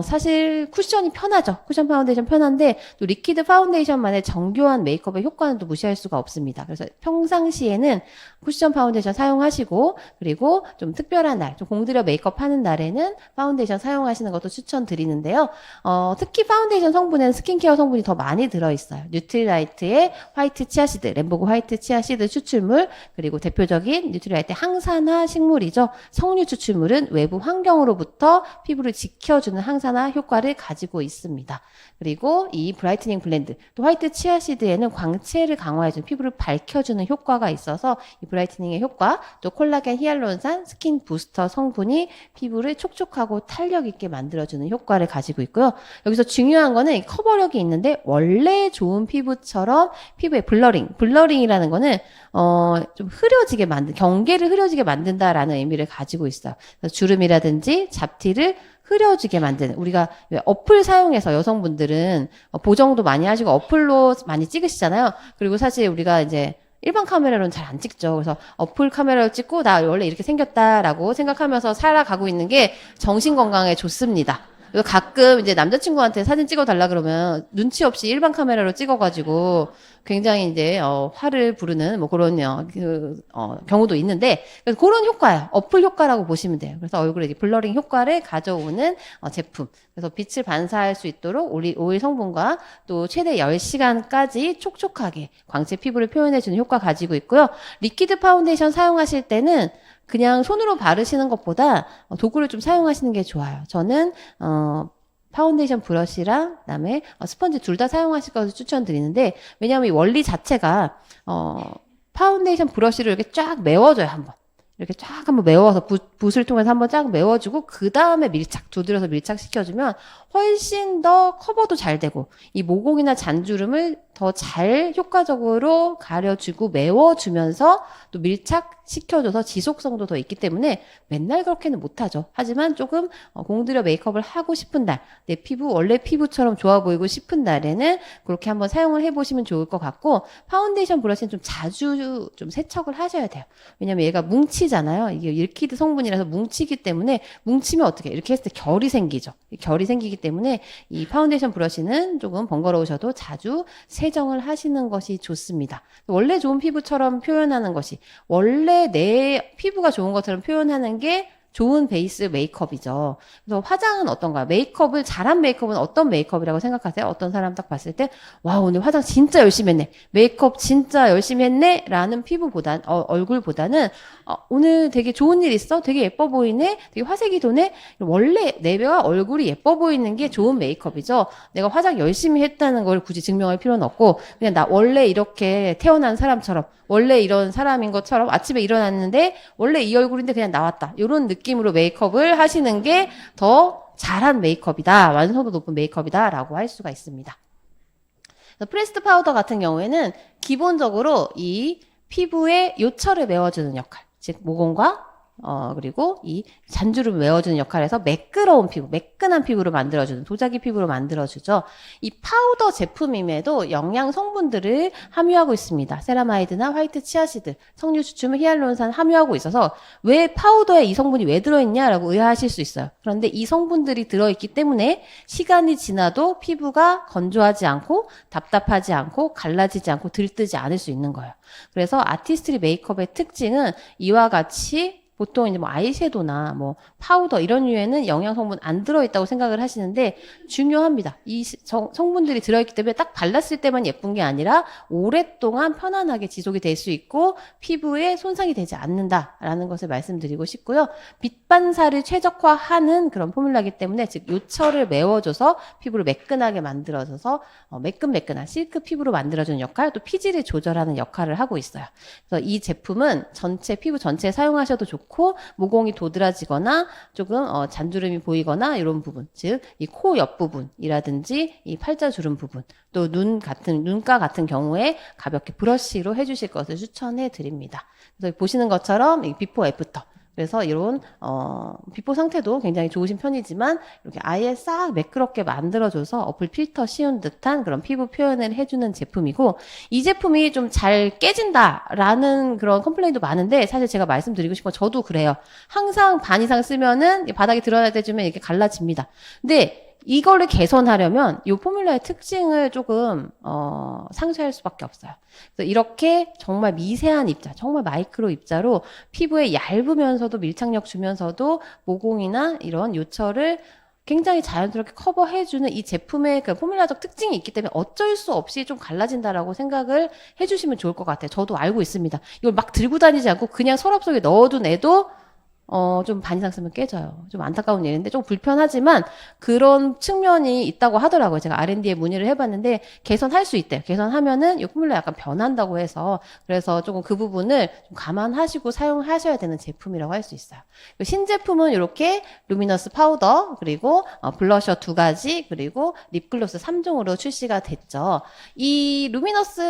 [SPEAKER 1] 사실 쿠션이 편하죠. 쿠션 파운데이션 편한데 또 리퀴드 파운데이션만의 정교한 메이크업의 효과는 또 무시할 수가 없습니다. 그래서 평상시에는 쿠션 파운데이션 사용하시고 그리고 좀 특별한 날, 좀 공들여 메이크업 하는 날에는 파운데이션 사용하시는 것도 추천드리는데요. 특히 파운데이션 성분에는 스킨케어 성분이 더 많이 들어있어요. 뉴트리라이트의 화이트 치아시드, 램보그 화이트 치아시드 추출물, 그리고 대표적인 뉴트리라이트 항산화 식물이죠. 석류 추출물은 외부 환경으로부터 피부를 지켜주는 항산화 효과를 가지고 있습니다. 그리고 이 브라이트닝 블렌드, 또 화이트 치아시드에는 광채를 강화해주는 피부를 밝게 밝혀주는 효과가 있어서 이 브라이트닝의 효과, 또 콜라겐 히알루론산 스킨 부스터 성분이 피부를 촉촉하고 탄력 있게 만들어주는 효과를 가지고 있고요. 여기서 중요한 거는 커버력이 있는데 원래 좋은 피부처럼 피부의 블러링이라는 거는 좀 흐려지게 경계를 흐려지게 만든다라는 의미를 가지고 있어요. 그래서 주름이라든지 잡티를 흐려지게 만드는, 우리가 왜 어플 사용해서 여성분들은 보정도 많이 하시고 어플로 많이 찍으시잖아요. 그리고 사실 우리가 이제 일반 카메라로는 잘 안 찍죠. 그래서 어플 카메라로 찍고 나 원래 이렇게 생겼다라고 생각하면서 살아가고 있는 게 정신 건강에 좋습니다. 그래서 가끔 이제 남자친구한테 사진 찍어달라 그러면 눈치 없이 일반 카메라로 찍어가지고 굉장히 이제 화를 부르는 뭐 그런 경우도 있는데, 그래서 그런 효과예요. 어플 효과라고 보시면 돼요. 그래서 얼굴에 블러링 효과를 가져오는 제품. 그래서 빛을 반사할 수 있도록 오일 성분과 또 최대 10시간까지 촉촉하게 광채 피부를 표현해주는 효과 가지고 있고요. 리퀴드 파운데이션 사용하실 때는 그냥 손으로 바르시는 것보다 도구를 좀 사용하시는 게 좋아요. 저는 파운데이션 브러쉬랑 그다음에 스펀지 둘 다 사용하실 것을 추천드리는데, 왜냐하면 이 원리 자체가 파운데이션 브러쉬를 이렇게 쫙 메워줘요. 이렇게 쫙 한번 메워서 붓을 통해서 한번 쫙 메워주고 그 다음에 두드려서 밀착시켜주면 훨씬 더 커버도 잘 되고 이 모공이나 잔주름을 더 잘 효과적으로 가려주고 메워주면서 또 밀착시켜줘서 지속성도 더 있기 때문에 맨날 그렇게는 못하죠. 하지만 조금 공들여 메이크업을 하고 싶은 날, 내 피부 원래 피부처럼 좋아 보이고 싶은 날에는 그렇게 한번 사용을 해보시면 좋을 것 같고, 파운데이션 브러쉬는 좀 자주 좀 세척을 하셔야 돼요. 왜냐면 얘가 뭉치잖아요. 이게 리퀴드 성분이라서 뭉치기 때문에, 뭉치면 어떻게 이렇게 했을 때 결이 생기죠. 결이 생기기 때문에 이 파운데이션 브러쉬는 조금 번거로우셔도 자주 세정을 하시는 것이 좋습니다. 원래 좋은 피부처럼 표현하는 것이, 원래 내 피부가 좋은 것처럼 표현하는 게 좋은 베이스 메이크업이죠. 그래서 화장은 어떤가요? 잘한 메이크업은 어떤 메이크업이라고 생각하세요? 어떤 사람 딱 봤을 때, 와, 오늘 화장 진짜 열심히 했네. 메이크업 진짜 열심히 했네. 라는 얼굴보다는, 오늘 되게 좋은 일 있어? 되게 예뻐 보이네? 되게 화색이 도네? 원래 내가 얼굴이 예뻐 보이는 게 좋은 메이크업이죠. 내가 화장 열심히 했다는 걸 굳이 증명할 필요는 없고, 그냥 나 원래 이렇게 태어난 사람처럼, 원래 이런 사람인 것처럼 아침에 일어났는데 원래 이 얼굴인데 그냥 나왔다. 이런 느낌으로 메이크업을 하시는 게 더 잘한 메이크업이다. 완성도 높은 메이크업이다. 라고 할 수가 있습니다. 프레스드 파우더 같은 경우에는 기본적으로 이 피부의 요철을 메워주는 역할, 즉 모공과 그리고 이 잔주름을 메워주는 역할에서 매끄러운 피부, 매끈한 피부로 만들어주는, 도자기 피부로 만들어주죠. 이 파우더 제품임에도 영양 성분들을 함유하고 있습니다. 세라마이드나 화이트 치아시드, 석류 추출물, 히알루론산 함유하고 있어서 왜 파우더에 이 성분이 왜 들어있냐라고 의아하실 수 있어요. 그런데 이 성분들이 들어있기 때문에 시간이 지나도 피부가 건조하지 않고 답답하지 않고 갈라지지 않고 들뜨지 않을 수 있는 거예요. 그래서 아티스트리 메이크업의 특징은 이와 같이 보통 이제 뭐 아이섀도나 뭐 파우더 이런 류에는 영양 성분 안 들어있다고 생각을 하시는데 중요합니다. 이 성분들이 들어있기 때문에 딱 발랐을 때만 예쁜 게 아니라 오랫동안 편안하게 지속이 될 수 있고 피부에 손상이 되지 않는다라는 것을 말씀드리고 싶고요. 빛 반사를 최적화하는 그런 포뮬라이기 때문에, 즉 요철을 메워줘서 피부를 매끈하게 만들어줘서 매끈매끈한 실크 피부로 만들어주는 역할, 또 피지를 조절하는 역할을 하고 있어요. 그래서 이 제품은 피부 전체에 사용하셔도 좋고, 모공이 도드라지거나 조금 잔주름이 보이거나 이런 부분, 즉 이 코 옆부분이라든지 이 팔자주름 부분, 또 눈가 같은 경우에 가볍게 브러쉬로 해주실 것을 추천해 드립니다. 그래서 보시는 것처럼 이 비포 애프터, 그래서 이런 비포 상태도 굉장히 좋으신 편이지만 이렇게 아예 싹 매끄럽게 만들어줘서 어플 필터 씌운 듯한 그런 피부 표현을 해주는 제품이고, 이 제품이 좀 잘 깨진다라는 그런 컴플레인도 많은데, 사실 제가 말씀드리고 싶은 건 저도 그래요. 항상 반 이상 쓰면은 바닥에 드러날 때쯤에 이렇게 갈라집니다. 근데 이거를 개선하려면 이 포뮬러의 특징을 조금 상쇄할 수밖에 없어요. 그래서 이렇게 정말 미세한 입자, 정말 마이크로 입자로 피부에 얇으면서도 밀착력 주면서도 모공이나 이런 요철을 굉장히 자연스럽게 커버해주는 이 제품의 그 포뮬라적 특징이 있기 때문에 어쩔 수 없이 좀 갈라진다라고 생각을 해주시면 좋을 것 같아요. 저도 알고 있습니다. 이걸 막 들고 다니지 않고 그냥 서랍 속에 넣어둔 애도 좀 반 이상 쓰면 깨져요. 좀 안타까운 일인데 좀 불편하지만 그런 측면이 있다고 하더라고요. 제가 R&D에 문의를 해봤는데 개선할 수 있대요. 개선하면은 이 포뮬러 약간 변한다고 해서 그래서 조금 그 부분을 좀 감안하시고 사용하셔야 되는 제품이라고 할 수 있어요. 신제품은 이렇게 루미너스 파우더 그리고 블러셔 2가지 그리고 립글로스 3종으로 출시가 됐죠. 이 루미너스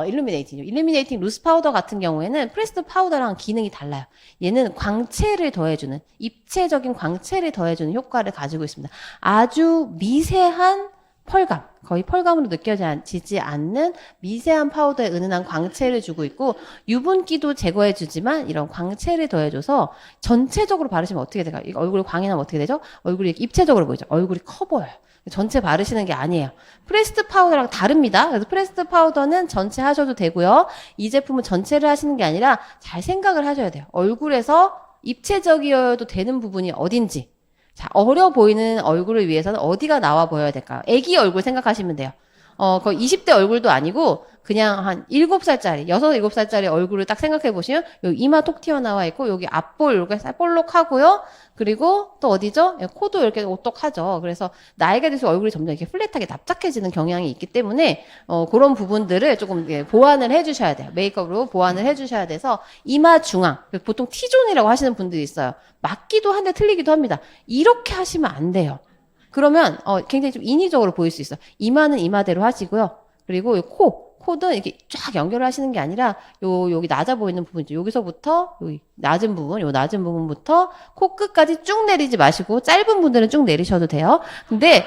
[SPEAKER 1] 일루미네이팅 루스 파우더 같은 경우에는 프레스드 파우더랑 기능이 달라요. 얘는 광채를 더해주는 입체적인 광채를 더해주는 효과를 가지고 있습니다. 아주 미세한 펄감, 거의 펄감으로 느껴지지 않는 미세한 파우더에 은은한 광채를 주고 있고 유분기도 제거해주지만 이런 광채를 더해줘서 전체적으로 바르시면 어떻게 될까요? 얼굴이 광이 나면 어떻게 되죠? 얼굴이 입체적으로 보이죠? 얼굴이 커 보여요. 전체 바르시는 게 아니에요. 프레스드 파우더랑 다릅니다. 그래서 프레스드 파우더는 전체 하셔도 되고요. 이 제품은 전체를 하시는 게 아니라 잘 생각을 하셔야 돼요. 얼굴에서 입체적이어도 되는 부분이 어딘지. 자, 어려 보이는 얼굴을 위해서는 어디가 나와 보여야 될까요? 애기 얼굴 생각하시면 돼요. 거의 20대 얼굴도 아니고 그냥 한 7살짜리, 6, 7살짜리 얼굴을 딱 생각해 보시면 여기 이마 톡 튀어나와 있고 여기 앞볼 이렇게 볼록하고요. 그리고 또 어디죠? 코도 이렇게 오똑하죠. 그래서 나이가 들수록 얼굴이 점점 이렇게 플랫하게 납작해지는 경향이 있기 때문에 그런 부분들을 조금 보완을 해주셔야 돼요. 메이크업으로 보완을 해주셔야 돼서 이마 중앙, 보통 T존이라고 하시는 분들이 있어요. 맞기도 한데 틀리기도 합니다. 이렇게 하시면 안 돼요. 그러면 굉장히 좀 인위적으로 보일 수 있어요. 이마는 이마대로 하시고요. 그리고 이 코도 이렇게 쫙 연결을 하시는 게 아니라 여기 낮아 보이는 부분이죠. 여기서부터 여기 낮은 부분부터 코 끝까지 쭉 내리지 마시고 짧은 분들은 쭉 내리셔도 돼요. 근데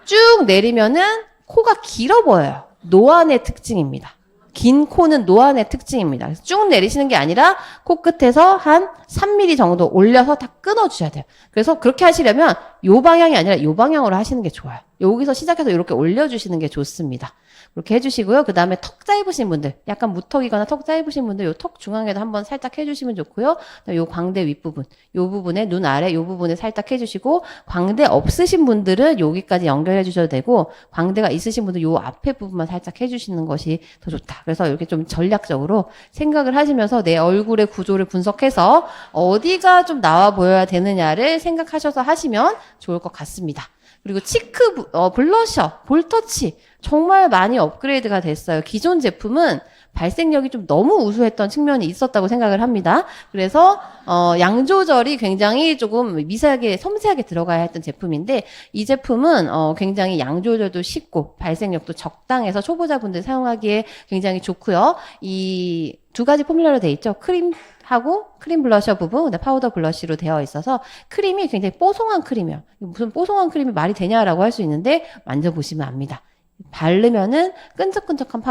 [SPEAKER 1] 쭉 내리면은 코가 길어 보여요. 노안의 특징입니다. 긴 코는 노안의 특징입니다. 쭉 내리시는 게 아니라 코끝에서 한 3mm 정도 올려서 다 끊어주셔야 돼요. 그래서 그렇게 하시려면 요 방향이 아니라 요 방향으로 하시는 게 좋아요. 여기서 시작해서 이렇게 올려주시는 게 좋습니다. 그렇게 해주시고요. 그 다음에 턱 짧으신 분들, 약간 무턱이거나 턱 짧으신 분들 요 턱 중앙에도 한번 살짝 해주시면 좋고요. 요 광대 윗부분, 요 부분에 눈 아래 요 부분에 살짝 해주시고 광대 없으신 분들은 여기까지 연결해 주셔도 되고 광대가 있으신 분들 요 앞에 부분만 살짝 해주시는 것이 더 좋다. 그래서 이렇게 좀 전략적으로 생각을 하시면서 내 얼굴의 구조를 분석해서 어디가 좀 나와 보여야 되느냐를 생각하셔서 하시면 좋을 것 같습니다. 그리고 치크 블러셔, 볼터치 정말 많이 업그레이드가 됐어요. 기존 제품은 발색력이 좀 너무 우수했던 측면이 있었다고 생각을 합니다. 그래서 양 조절이 굉장히 조금 미세하게 섬세하게 들어가야 했던 제품인데 이 제품은 굉장히 양 조절도 쉽고 발색력도 적당해서 초보자분들 사용하기에 굉장히 좋고요. 이 두 가지 포뮬러로 되어 있죠. 크림하고 크림 블러셔 부분, 파우더 블러쉬로 되어 있어서 크림이 굉장히 뽀송한 크림이에요. 무슨 뽀송한 크림이 말이 되냐라고 할 수 있는데 만져보시면 압니다. 바르면은 끈적끈적한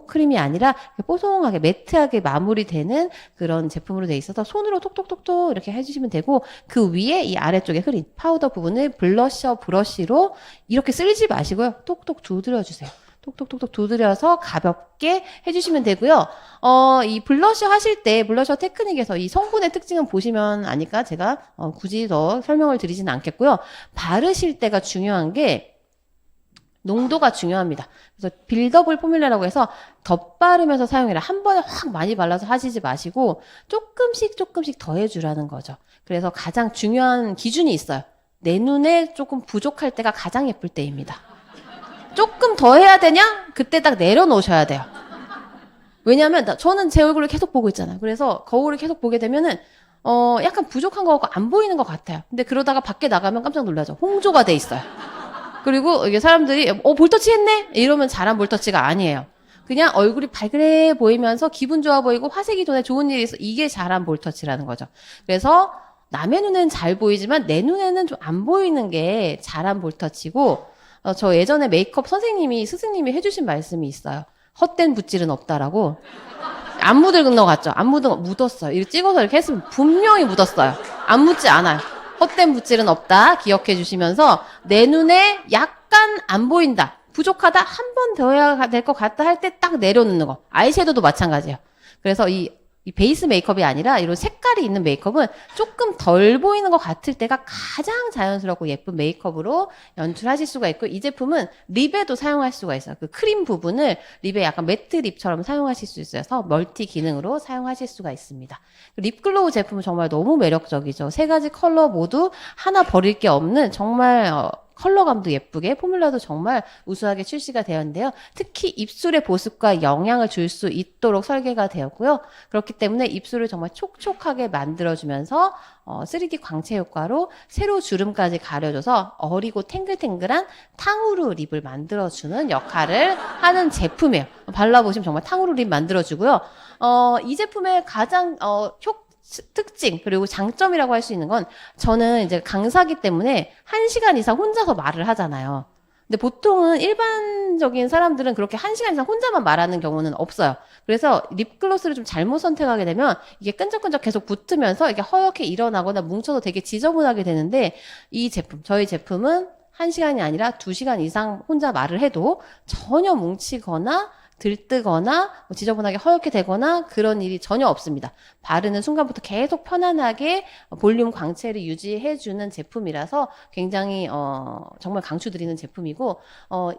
[SPEAKER 1] 크림이 아니라 뽀송하게 매트하게 마무리되는 그런 제품으로 되어 있어서 손으로 톡톡톡톡 이렇게 해주시면 되고 그 위에 이 아래쪽에 흐린 파우더 부분을 블러셔 브러쉬로 이렇게 쓸지 마시고요. 톡톡 두드려주세요. 톡톡톡톡 두드려서 가볍게 해주시면 되고요. 이 블러셔 하실 때 블러셔 테크닉에서 이 성분의 특징은 보시면 아니까 제가 굳이 더 설명을 드리지는 않겠고요. 바르실 때가 중요한 게 농도가 중요합니다. 그래서 빌더블 포뮬러라고 해서 덧바르면서 사용해라. 한 번에 확 많이 발라서 하시지 마시고 조금씩 더해주라는 거죠. 그래서 가장 중요한 기준이 있어요. 내 눈에 조금 부족할 때가 가장 예쁠 때입니다. 조금 더 해야 되냐? 그때 딱 내려놓으셔야 돼요. 왜냐하면 저는 제 얼굴을 계속 보고 있잖아요. 그래서 거울을 계속 보게 되면은 약간 부족한 거 같고 안 보이는 것 같아요. 근데 그러다가 밖에 나가면 깜짝 놀라죠. 홍조가 돼 있어요. 그리고 이게 사람들이 볼터치 했네? 이러면 잘한 볼터치가 아니에요. 그냥 얼굴이 발그레 보이면서 기분 좋아 보이고 화색이 돈에 좋은 일이 있어. 이게 잘한 볼터치라는 거죠. 그래서 남의 눈에는 잘 보이지만 내 눈에는 좀 안 보이는 게 잘한 볼터치고 저 예전에 메이크업 스승님이 해주신 말씀이 있어요. 헛된 붓질은 없다라고. 안 묻은 거 같죠? 안 묻은 거 묻었어요. 이렇게 찍어서 이렇게 했으면 분명히 묻었어요. 안 묻지 않아요. 헛된 붓질은 없다. 기억해 주시면서 내 눈에 약간 안 보인다. 부족하다. 한 번 더 해야 될 것 같다 할 때 딱 내려놓는 거. 아이섀도우도 마찬가지예요. 그래서 이 이 베이스 메이크업이 아니라 이런 색깔이 있는 메이크업은 조금 덜 보이는 것 같을 때가 가장 자연스럽고 예쁜 메이크업으로 연출하실 수가 있고, 이 제품은 립에도 사용할 수가 있어요. 그 크림 부분을 립에 약간 매트 립처럼 사용하실 수 있어서 멀티 기능으로 사용하실 수가 있습니다. 립글로우 제품은 정말 너무 매력적이죠. 세 가지 컬러 모두 하나 버릴 게 없는 정말 컬러감도 예쁘게 포뮬러도 정말 우수하게 출시가 되었는데요. 특히 입술의 보습과 영향을 줄 수 있도록 설계가 되었고요. 그렇기 때문에 입술을 정말 촉촉하게 만들어주면서 3D 광채 효과로 세로 주름까지 가려줘서 어리고 탱글탱글한 탕후루 립을 만들어주는 역할을 하는 제품이에요. 발라보시면 정말 탕후루 립 만들어주고요. 이 제품의 가장 특징 그리고 장점이라고 할 수 있는 건, 저는 이제 강사기 때문에 1시간 이상 혼자서 말을 하잖아요. 근데 보통은 일반적인 사람들은 그렇게 1시간 이상 혼자만 말하는 경우는 없어요. 그래서 립글로스를 좀 잘못 선택하게 되면 이게 끈적끈적 계속 붙으면서 이게 허옇게 일어나거나 뭉쳐서 되게 지저분하게 되는데, 이 제품, 저희 제품은 1시간이 아니라 2시간 이상 혼자 말을 해도 전혀 뭉치거나 들뜨거나 지저분하게 허옇게 되거나 그런 일이 전혀 없습니다. 바르는 순간부터 계속 편안하게 볼륨 광채를 유지해주는 제품이라서 굉장히 정말 강추드리는 제품이고,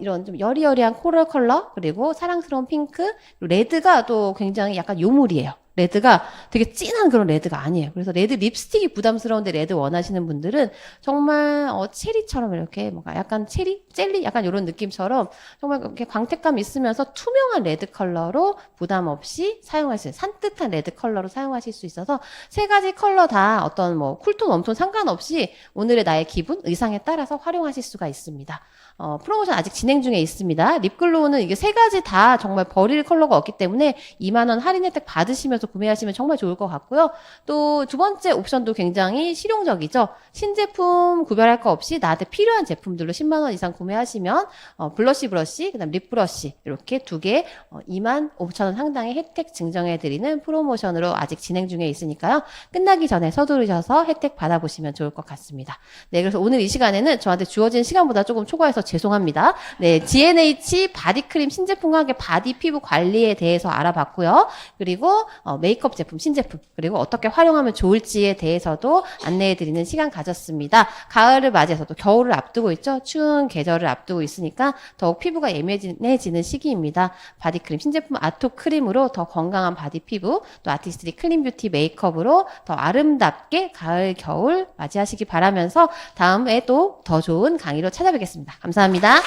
[SPEAKER 1] 이런 좀 여리여리한 코랄 컬러, 그리고 사랑스러운 핑크, 그리고 레드가 또 굉장히 약간 요물이에요. 레드가 되게 진한 그런 레드가 아니에요. 그래서 레드 립스틱이 부담스러운데 레드 원하시는 분들은 정말 체리처럼 이렇게 뭔가 약간 체리? 젤리? 약간 이런 느낌처럼 정말 이렇게 광택감 있으면서 투명한 레드 컬러로 부담 없이 사용할 수 있어요. 산뜻한 레드 컬러로 사용하실 수 있어서 세 가지 컬러 다 어떤 쿨톤, 웜톤 상관없이 오늘의 나의 기분, 의상에 따라서 활용하실 수가 있습니다. 프로모션 아직 진행 중에 있습니다. 립글로우는 이게 세 가지 다 정말 버릴 컬러가 없기 때문에 2만 원 할인 혜택 받으시면서 구매하시면 정말 좋을 것 같고요. 또 두 번째 옵션도 굉장히 실용적이죠. 신제품 구별할 거 없이 나한테 필요한 제품들로 10만 원 이상 구매하시면 블러쉬 브러쉬, 그다음 립 브러쉬 이렇게 두 개 2만 5천 원 상당의 혜택 증정해 드리는 프로모션으로 아직 진행 중에 있으니까요. 끝나기 전에 서두르셔서 혜택 받아보시면 좋을 것 같습니다. 네, 그래서 오늘 이 시간에는 저한테 주어진 시간보다 조금 초과해서 죄송합니다. 네, GNH 바디크림 신제품과 함께 바디 피부 관리에 대해서 알아봤고요. 그리고 메이크업 제품, 신제품, 그리고 어떻게 활용하면 좋을지에 대해서도 안내해드리는 시간 가졌습니다. 가을을 맞이해서 또 겨울을 앞두고 있죠. 추운 계절을 앞두고 있으니까 더욱 피부가 예민해지는 시기입니다. 바디크림 신제품 아토크림으로 더 건강한 바디 피부, 또 아티스트리 클린 뷰티 메이크업으로 더 아름답게 가을, 겨울 맞이하시기 바라면서 다음에 또 더 좋은 강의로 찾아뵙겠습니다. 감사합니다.